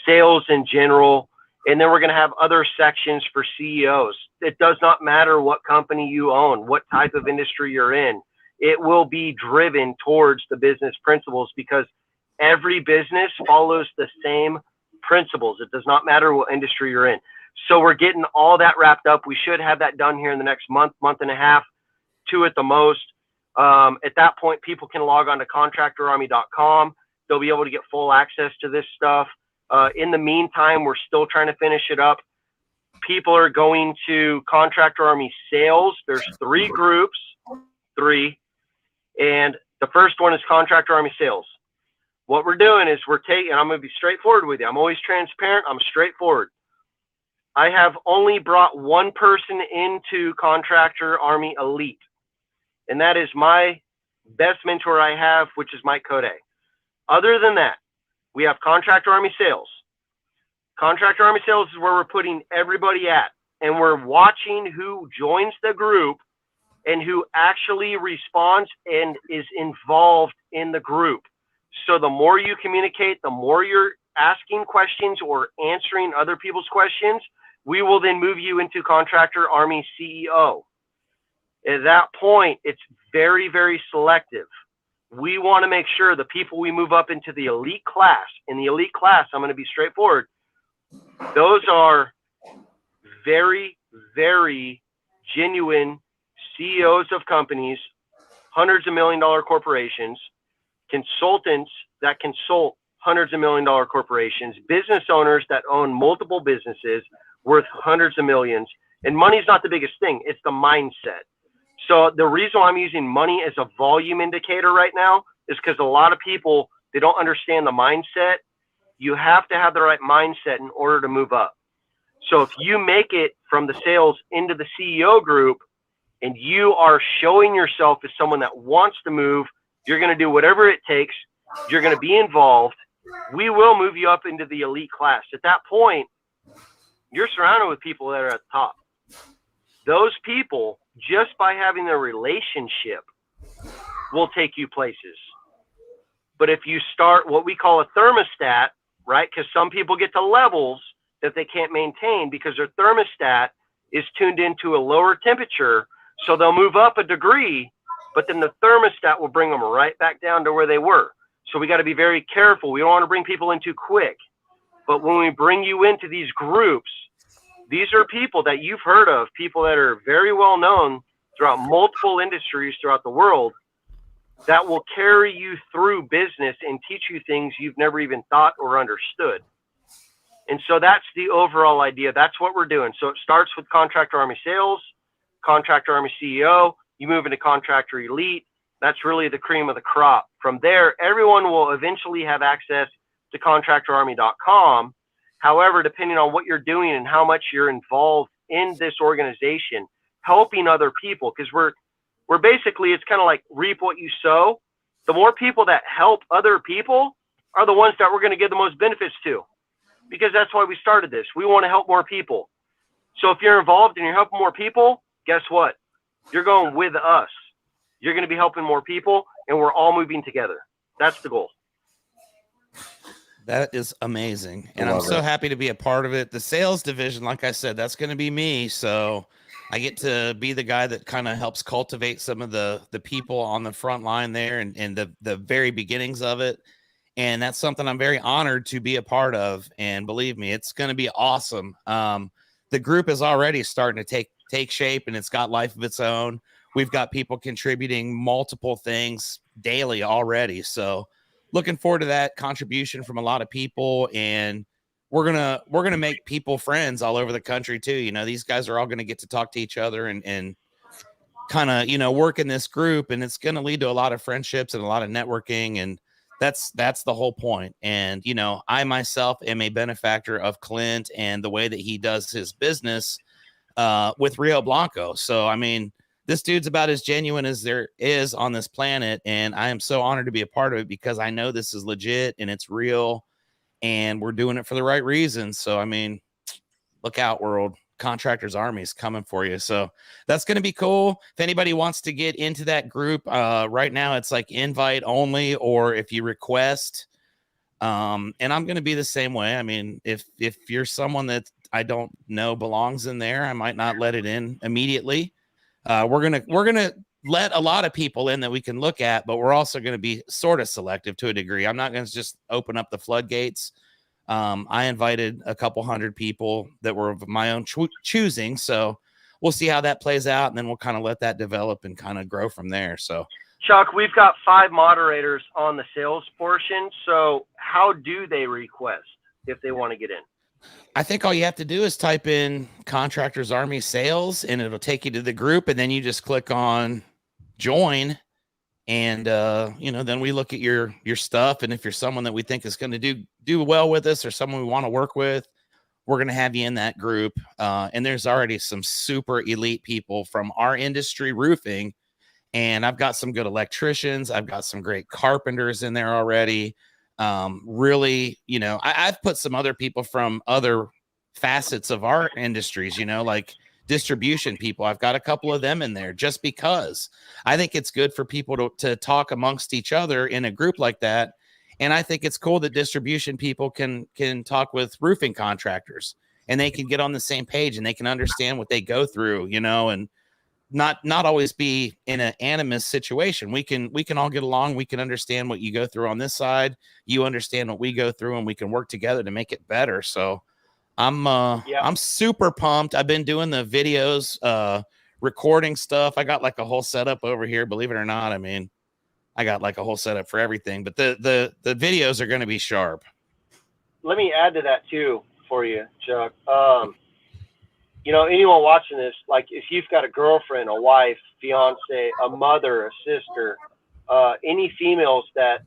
sales in general. And then we're going to have other sections for CEOs. It does not matter what company you own, what type of industry you're in. It will be driven towards the business principles because every business follows the same principles. It does not matter what industry you're in. So we're getting all that wrapped up. We should have that done here in the next month and a half, 2 at the most. At that point, people can log on to contractorarmy.com. They'll be able to get full access to this stuff. In the meantime, we're still trying to finish it up. People are going to Contractor Army Sales. There's 3 groups, 3. And the first one is Contractor Army Sales. What we're doing is I'm going to be straightforward with you. I'm always transparent. I'm straightforward. I have only brought one person into Contractor Army Elite, and that is my best mentor I have, which is Mike Code. Other than that, we have Contractor Army Sales. Contractor Army Sales is where we're putting everybody at, and we're watching who joins the group and who actually responds and is involved in the group. So the more you communicate, the more you're asking questions or answering other people's questions, we will then move you into Contractor Army CEO. At that point, it's very, very selective. We want to make sure the people we move up into the elite class, in the elite class, I'm going to be straightforward, those are very, very genuine CEOs of companies, hundreds of $1 million corporations, consultants that consult hundreds of $1 million corporations, business owners that own multiple businesses worth hundreds of millions. And money's not the biggest thing. It's the mindset. So the reason why I'm using money as a volume indicator right now is because a lot of people, they don't understand the mindset. You have to have the right mindset in order to move up. So if you make it from the sales into the CEO group and you are showing yourself as someone that wants to move, you're going to do whatever it takes. You're going to be involved. We will move you up into the elite class. At that point, you're surrounded with people that are at the top. Those people, just by having a relationship, will take you places. But if you start what we call a thermostat, right? Because some people get to levels that they can't maintain because their thermostat is tuned into a lower temperature. So they'll move up a degree, but then the thermostat will bring them right back down to where they were. So we got to be very careful. We don't want to bring people in too quick. But when we bring you into these groups, these are people that you've heard of, people that are very well known throughout multiple industries throughout the world that will carry you through business and teach you things you've never even thought or understood. And so that's the overall idea. That's what we're doing. So it starts with Contractor Army Sales, Contractor Army CEO. You move into Contractor Elite. That's really the cream of the crop. From there, everyone will eventually have access to contractorarmy.com. However, depending on what you're doing and how much you're involved in this organization, helping other people, because we're basically, it's kind of like reap what you sow. The more people that help other people are the ones that we're going to give the most benefits to, because that's why we started this. We want to help more people. So if you're involved and you're helping more people, guess what? You're going with us. you're going to be helping more people, and we're all moving together. That's the goal. That is amazing. And I I'm love so it. happy to be a part of it. The sales division, like I said, that's going to be me. So I get to be the guy that kind of helps cultivate some of the people on the front line there and the very beginnings of it. And that's something I'm very honored to be a part of. And believe me, it's going to be awesome. The group is already starting to take shape, and it's got life of its own. We've got people contributing multiple things daily already. So looking forward to that contribution from a lot of people, and we're gonna make people friends all over the country too. You know, these guys are all gonna get to talk to each other and kind of, you know, work in this group, and it's gonna lead to a lot of friendships and a lot of networking, and that's the whole point. And you know, I myself am a benefactor of Clint and the way that he does his business with Rio Blanco. So I mean, this dude's about as genuine as there is on this planet. And I am so honored to be a part of it because I know this is legit and it's real and we're doing it for the right reasons. So, I mean, look out, world. Contractors Army is coming for you. So that's going to be cool. If anybody wants to get into that group, right now it's like invite only, or if you request, and I'm going to be the same way. I mean, if you're someone that I don't know belongs in there, I might not let it in immediately. We're gonna let a lot of people in that we can look at, but we're also going to be sort of selective to a degree. I'm not going to just open up the floodgates. I invited a couple hundred people that were of my own choosing, so we'll see how that plays out, and then we'll kind of let that develop and kind of grow from there. So, Chuck, we've got 5 moderators on the sales portion. So how do they request if they want to get in? I think all you have to do is type in Contractors Army Sales, and it'll take you to the group, and then you just click on join, and you know, then we look at your stuff, and if you're someone that we think is going to do well with us or someone we want to work with, we're going to have you in that group. And there's already some super elite people from our industry, roofing, and I've got some good electricians. I've got some great carpenters in there already. Really, you know, I've put some other people from other facets of our industries, you know, like distribution people. I've got a couple of them in there just because I think it's good for people to talk amongst each other in a group like that. And I think it's cool that distribution people can talk with roofing contractors, and they can get on the same page, and they can understand what they go through, you know, and not always be in an animus situation. We can all get along. We can understand what you go through on this side. You understand what we go through, and we can work together to make it better. So I'm super pumped. I've been doing the videos, recording stuff. I got like a whole setup over here, believe it or not. I mean, I got like a whole setup for everything, but the videos are going to be sharp. Let me add to that too for you, Chuck. You know, anyone watching this, like if you've got a girlfriend, a wife, fiance, a mother, a sister, any females that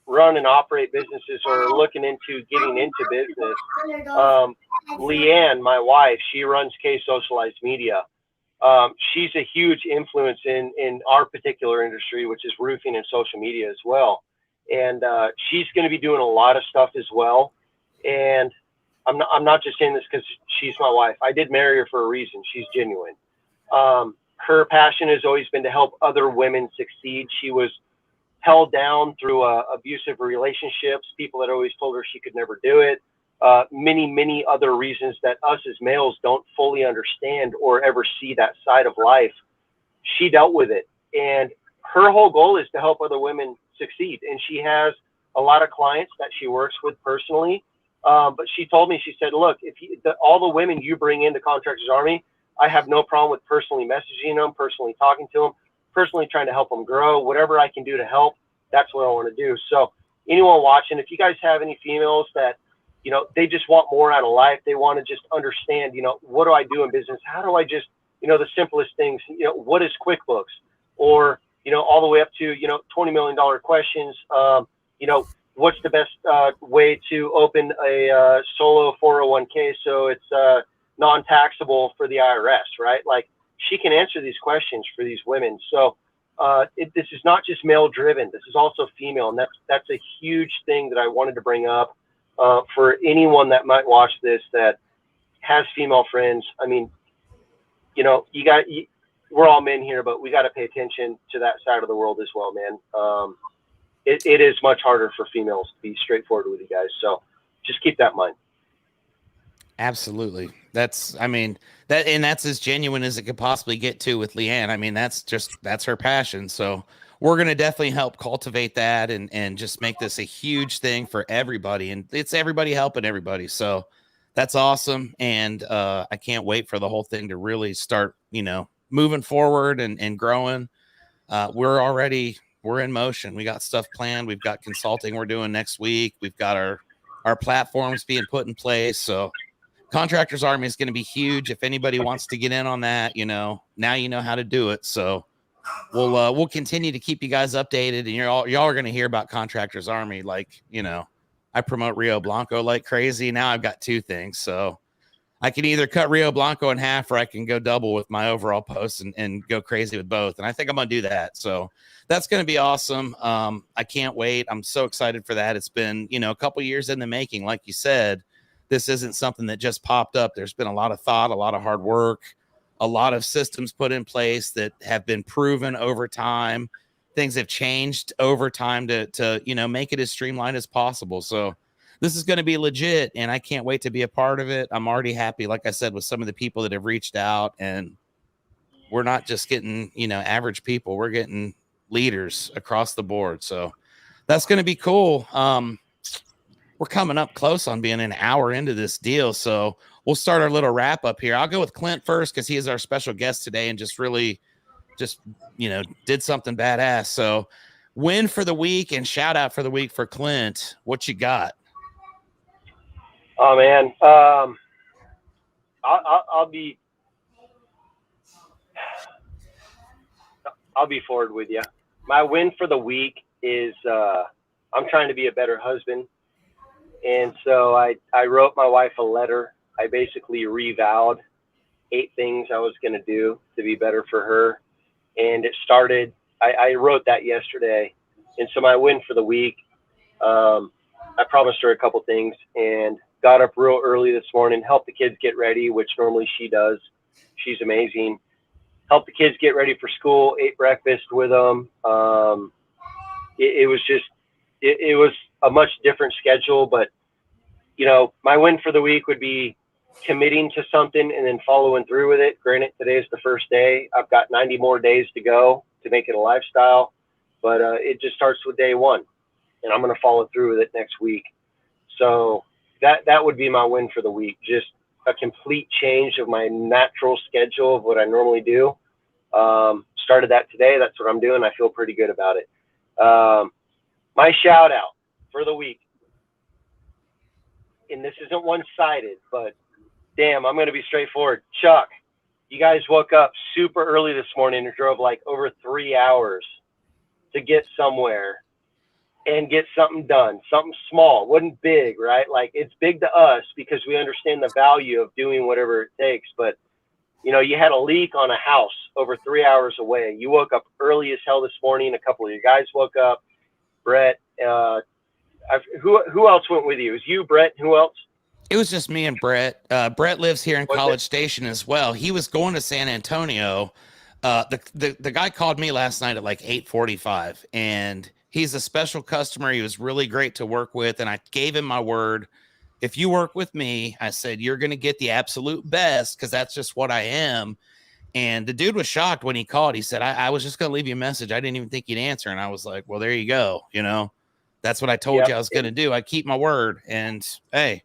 run and operate businesses or are looking into getting into business, Leanne, my wife, she runs K Socialized Media. She's a huge influence in our particular industry, which is roofing and social media as well. And she's going to be doing a lot of stuff as well. And I'm not just saying this because she's my wife. I did marry her for a reason. She's genuine. Her passion has always been to help other women succeed. She was held down through abusive relationships, people that always told her she could never do it. Many other reasons that us as males don't fully understand or ever see that side of life. She dealt with it. And her whole goal is to help other women succeed. And she has a lot of clients that she works with personally. But she told me, she said, look, if all the women you bring into Contractors Army, I have no problem with personally messaging them, personally talking to them, personally trying to help them grow. Whatever I can do to help, that's what I want to do. So anyone watching, if you guys have any females that, you know, they just want more out of life, they want to just understand, you know, what do I do in business? How do I just, you know, the simplest things, you know, what is QuickBooks? Or, you know, all the way up to, you know, $20 million questions, you know, what's the best way to open a solo 401k so it's non-taxable for the IRS, right? Like, she can answer these questions for these women. So this is not just male driven. This is also female. And that's a huge thing that I wanted to bring up for anyone that might watch this that has female friends. I mean, you know, we're all men here, but we got to pay attention to that side of the world as well, man. It is much harder for females to be straightforward with you guys. So just keep that in mind. Absolutely. That's as genuine as it could possibly get to with Leanne. I mean, that's her passion. So we're going to definitely help cultivate that and just make this a huge thing for everybody. And it's everybody helping everybody. So that's awesome. And I can't wait for the whole thing to really start, moving forward and growing. We're in motion. We got stuff planned. We've got consulting we're doing next week. We've got our platforms being put in place. So Contractors Army is going to be huge. If anybody wants to get in on that, now you know how to do it. So we'll continue to keep you guys updated, and y'all are going to hear about Contractors Army. Like, I promote Rio Blanco like crazy. Now I've got two things. So I can either cut Rio Blanco in half, or I can go double with my overall posts and go crazy with both. And I think I'm going to do that. So that's going to be awesome. I can't wait. I'm so excited for that. It's been, a couple years in the making. Like you said, this isn't something that just popped up. There's been a lot of thought, a lot of hard work, a lot of systems put in place that have been proven over time. Things have changed over time to make it as streamlined as possible. So this is going to be legit, and I can't wait to be a part of it. I'm already happy, like I said, with some of the people that have reached out, and we're not just getting, average people. We're getting leaders across the board. So that's going to be cool. We're coming up close on being an hour into this deal. So we'll start our little wrap up here. I'll go with Clint first, because he is our special guest today and just did something badass. So win for the week and shout out for the week for Clint. What you got? Oh man. I'll be forward with you. My win for the week is I'm trying to be a better husband. And so I wrote my wife a letter. I basically revowed 8 things I was going to do to be better for her. And it started, I wrote that yesterday. And so my win for the week, I promised her a couple things and got up real early this morning, helped the kids get ready, which normally she does. She's amazing. Helped the kids get ready for school, ate breakfast with them. It was a much different schedule, but my win for the week would be committing to something and then following through with it. Granted, today is the first day. I've got 90 more days to go to make it a lifestyle, but it just starts with day one, and I'm going to follow through with it next week. So that would be my win for the week. Just a complete change of my natural schedule of what I normally do. Started that today. That's what I'm doing. I feel pretty good about it. My shout out for the week, and this isn't one-sided, but damn, I'm going to be straightforward. Chuck, you guys woke up super early this morning and drove like over 3 hours to get somewhere and get something done, something small. It wasn't big, right? Like, it's big to us because we understand the value of doing whatever it takes. But, you had a leak on a house over 3 hours away. You woke up early as hell this morning. A couple of your guys woke up. Brett, who else went with you? It was you, Brett, who else? It was just me and Brett. Brett lives here in College Station as well. He was going to San Antonio. The guy called me last night at like 8:45, and he's a special customer. He was really great to work with, and I gave him my word. If you work with me, I said, you're going to get the absolute best, because that's just what I am. And the dude was shocked when he called. He said, I was just going to leave you a message. I didn't even think you'd answer. And I was like, well, there you go. That's what I told you I was going to do. I keep my word. And hey,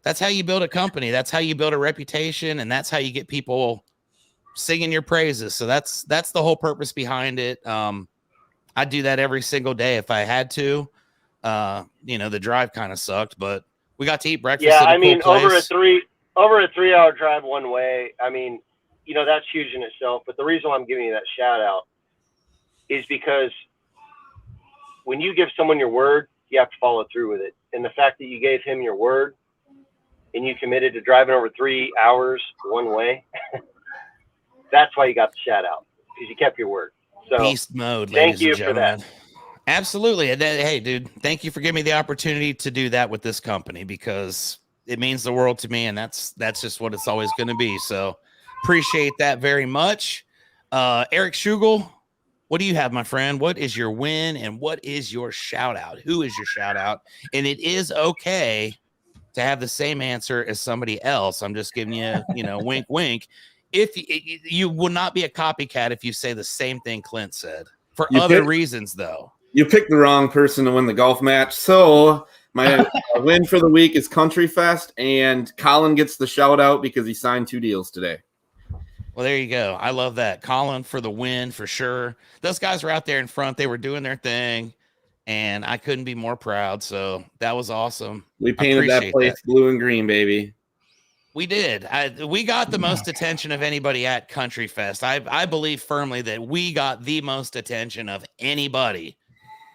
that's how you build a company. That's how you build a reputation. And that's how you get people singing your praises. So that's the whole purpose behind it. I do that every single day if I had to. The drive kind of sucked, but we got to eat breakfast. Yeah, at a cool place. over a 3 hour drive one way. I mean, that's huge in itself. But the reason why I'm giving you that shout out is because when you give someone your word, you have to follow through with it. And the fact that you gave him your word and you committed to driving over 3 hours one way, that's why you got the shout out, because you kept your word. So beast mode, thank ladies you and gentlemen. for that. Absolutely. And hey, dude, thank you for giving me the opportunity to do that with this company, because it means the world to me, and that's just what it's always going to be. So appreciate that very much. Eric Schugel, what do you have, my friend? What is your win and what is your shout out? Who is your shout out? And it is okay to have the same answer as somebody else. I'm just giving you, wink, wink. If you will not be a copycat if you say the same thing Clint said for other reasons, though. You picked the wrong person to win the golf match. So my win for the week is Countryfest, and Colin gets the shout out because he signed 2 deals today. Well, there you go. I love that. Colin for the win for sure. Those guys were out there in front. They were doing their thing, and I couldn't be more proud. So that was awesome. We painted that place blue and green, baby. We did. We got the most attention of anybody at Countryfest. I believe firmly that we got the most attention of anybody,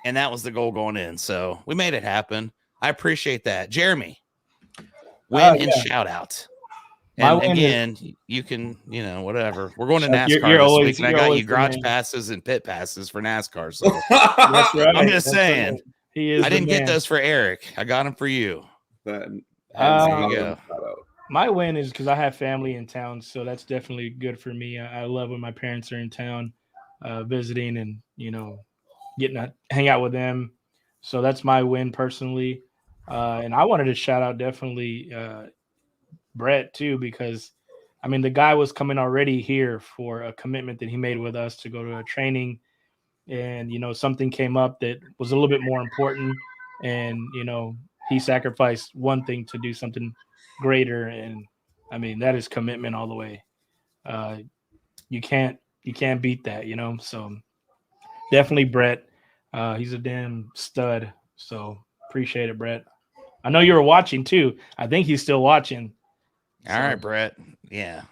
and that was the goal going in. So we made it happen. I appreciate that. Jeremy, win and shout out. And again, you can, whatever. We're going to NASCAR this week, and I got you garage passes and pit passes for NASCAR. So That's right. I'm just saying. Right. He is. I didn't get those for Eric. I got them for you. There you go. My win is because I have family in town, so that's definitely good for me. I love when my parents are in town, visiting and getting to hang out with them. So that's my win personally. And I wanted to shout out definitely Brett too, because the guy was coming already here for a commitment that he made with us to go to a training, and something came up that was a little bit more important, and he sacrificed one thing to do something greater, and that is commitment all the way. You can't beat that, so definitely Brett. He's a damn stud, so appreciate it, Brett. I know you were watching too. I think he's still watching. All right, Brett. Yeah.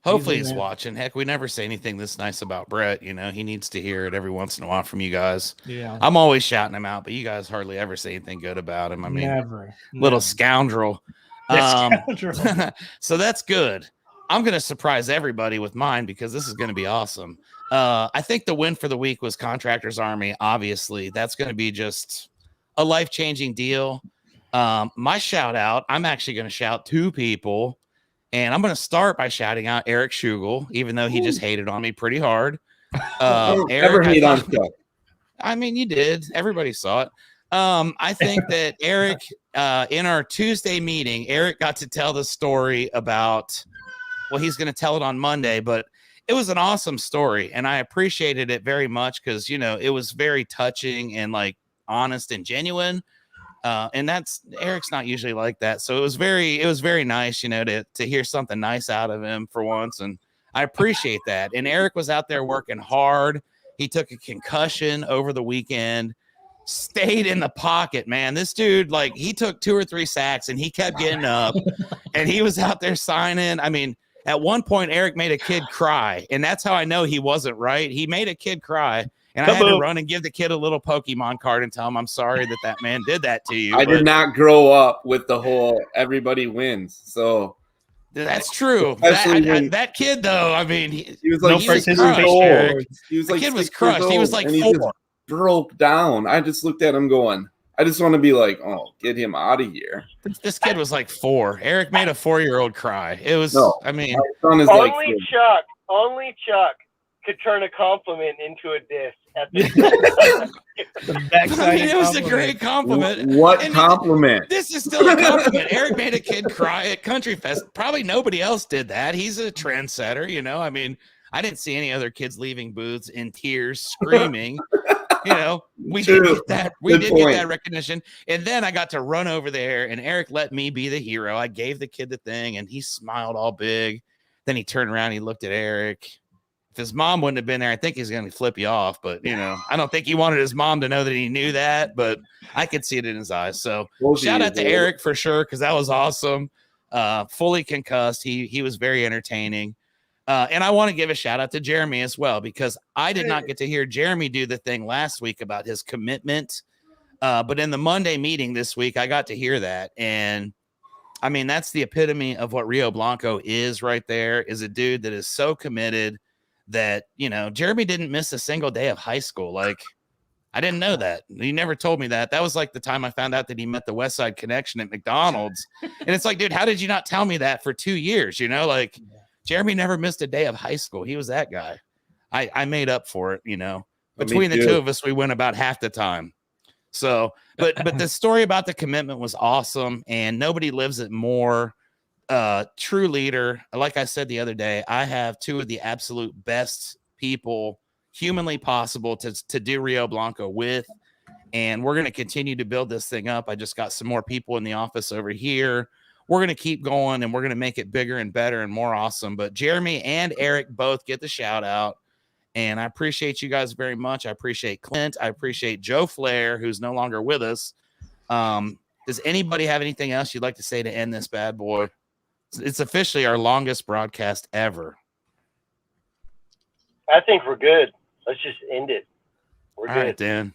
Hopefully he's watching. Heck, we never say anything this nice about Brett. He needs to hear it every once in a while from you guys. Yeah. I'm always shouting him out, but you guys hardly ever say anything good about him. Never. Little scoundrel. Scoundrel. So that's good. I'm going to surprise everybody with mine because this is going to be awesome. I think the win for the week was Contractors Army. Obviously, that's going to be just a life-changing deal. My shout out, I'm actually going to shout 2 people. And I'm going to start by shouting out Eric Schugel, even though he just hated on me pretty hard. Eric, you did. Everybody saw it. I think that Eric, in our Tuesday meeting, Eric got to tell the story about, he's going to tell it on Monday, but it was an awesome story. And I appreciated it very much because, it was very touching and honest and genuine. And Eric's not usually like that. So it was very nice, to hear something nice out of him for once. And I appreciate that. And Eric was out there working hard. He took a concussion over the weekend, stayed in the pocket, man. This dude, he took 2 or 3 sacks and he kept getting up and he was out there signing. At one point, Eric made a kid cry, and that's how I know he wasn't right. He made a kid cry. And I had to run and give the kid a little Pokemon card and tell him I'm sorry that man did that to you. I did not grow up with the whole everybody wins. So that's true. That kid, though, he was like crushed. He was like the kid was crushed. He was like 4. Broke down. I just looked at him going, I just want to be like, oh, get him out of here. This kid was like 4. Eric made a 4-year-old cry. It was, my son is only Chuck could turn a compliment into a diss. It was a great compliment. What compliment? This is still a compliment. Eric made a kid cry at Countryfest. Probably nobody else did that. He's a trendsetter, I didn't see any other kids leaving booths in tears, screaming. We did get that. We did get that recognition. And then I got to run over there, and Eric let me be the hero. I gave the kid the thing, and he smiled all big. Then he turned around, and he looked at Eric. If his mom wouldn't have been there, I think he's going to flip you off. But, I don't think he wanted his mom to know that he knew that, but I could see it in his eyes. So shout out to Eric for sure, because that was awesome. Fully concussed. He was very entertaining. And I want to give a shout out to Jeremy as well, because I did not get to hear Jeremy do the thing last week about his commitment. But in the Monday meeting this week, I got to hear that. And that's the epitome of what Rio Blanco is right there, is a dude that is so committed that, Jeremy didn't miss a single day of high school. I didn't know that. He never told me that. That was the time I found out that he met the West Side Connection at McDonald's. And it's dude, how did you not tell me that for 2 years? Jeremy never missed a day of high school. He was that guy. I made up for it, you know. Me Between the too. two of us, we went about half the time. So, but the story about the commitment was awesome, and nobody lives it more. True leader. Like I said the other day, I have two of the absolute best people humanly possible to do Rio Blanco with, and we're going to continue to build this thing up. I just got some more people in the office over here. We're going to keep going, and we're going to make it bigger and better and more awesome. But Jeremy and Eric both get the shout out. And I appreciate you guys very much. I appreciate Clint. I appreciate Joe Flair, who's no longer with us. Does anybody have anything else you'd like to say to end this bad boy? It's officially our longest broadcast ever. I think we're good. Let's just end it. We're All good. right, then.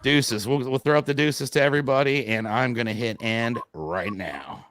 Deuces. We'll throw up the deuces to everybody, and I'm going to hit end right now.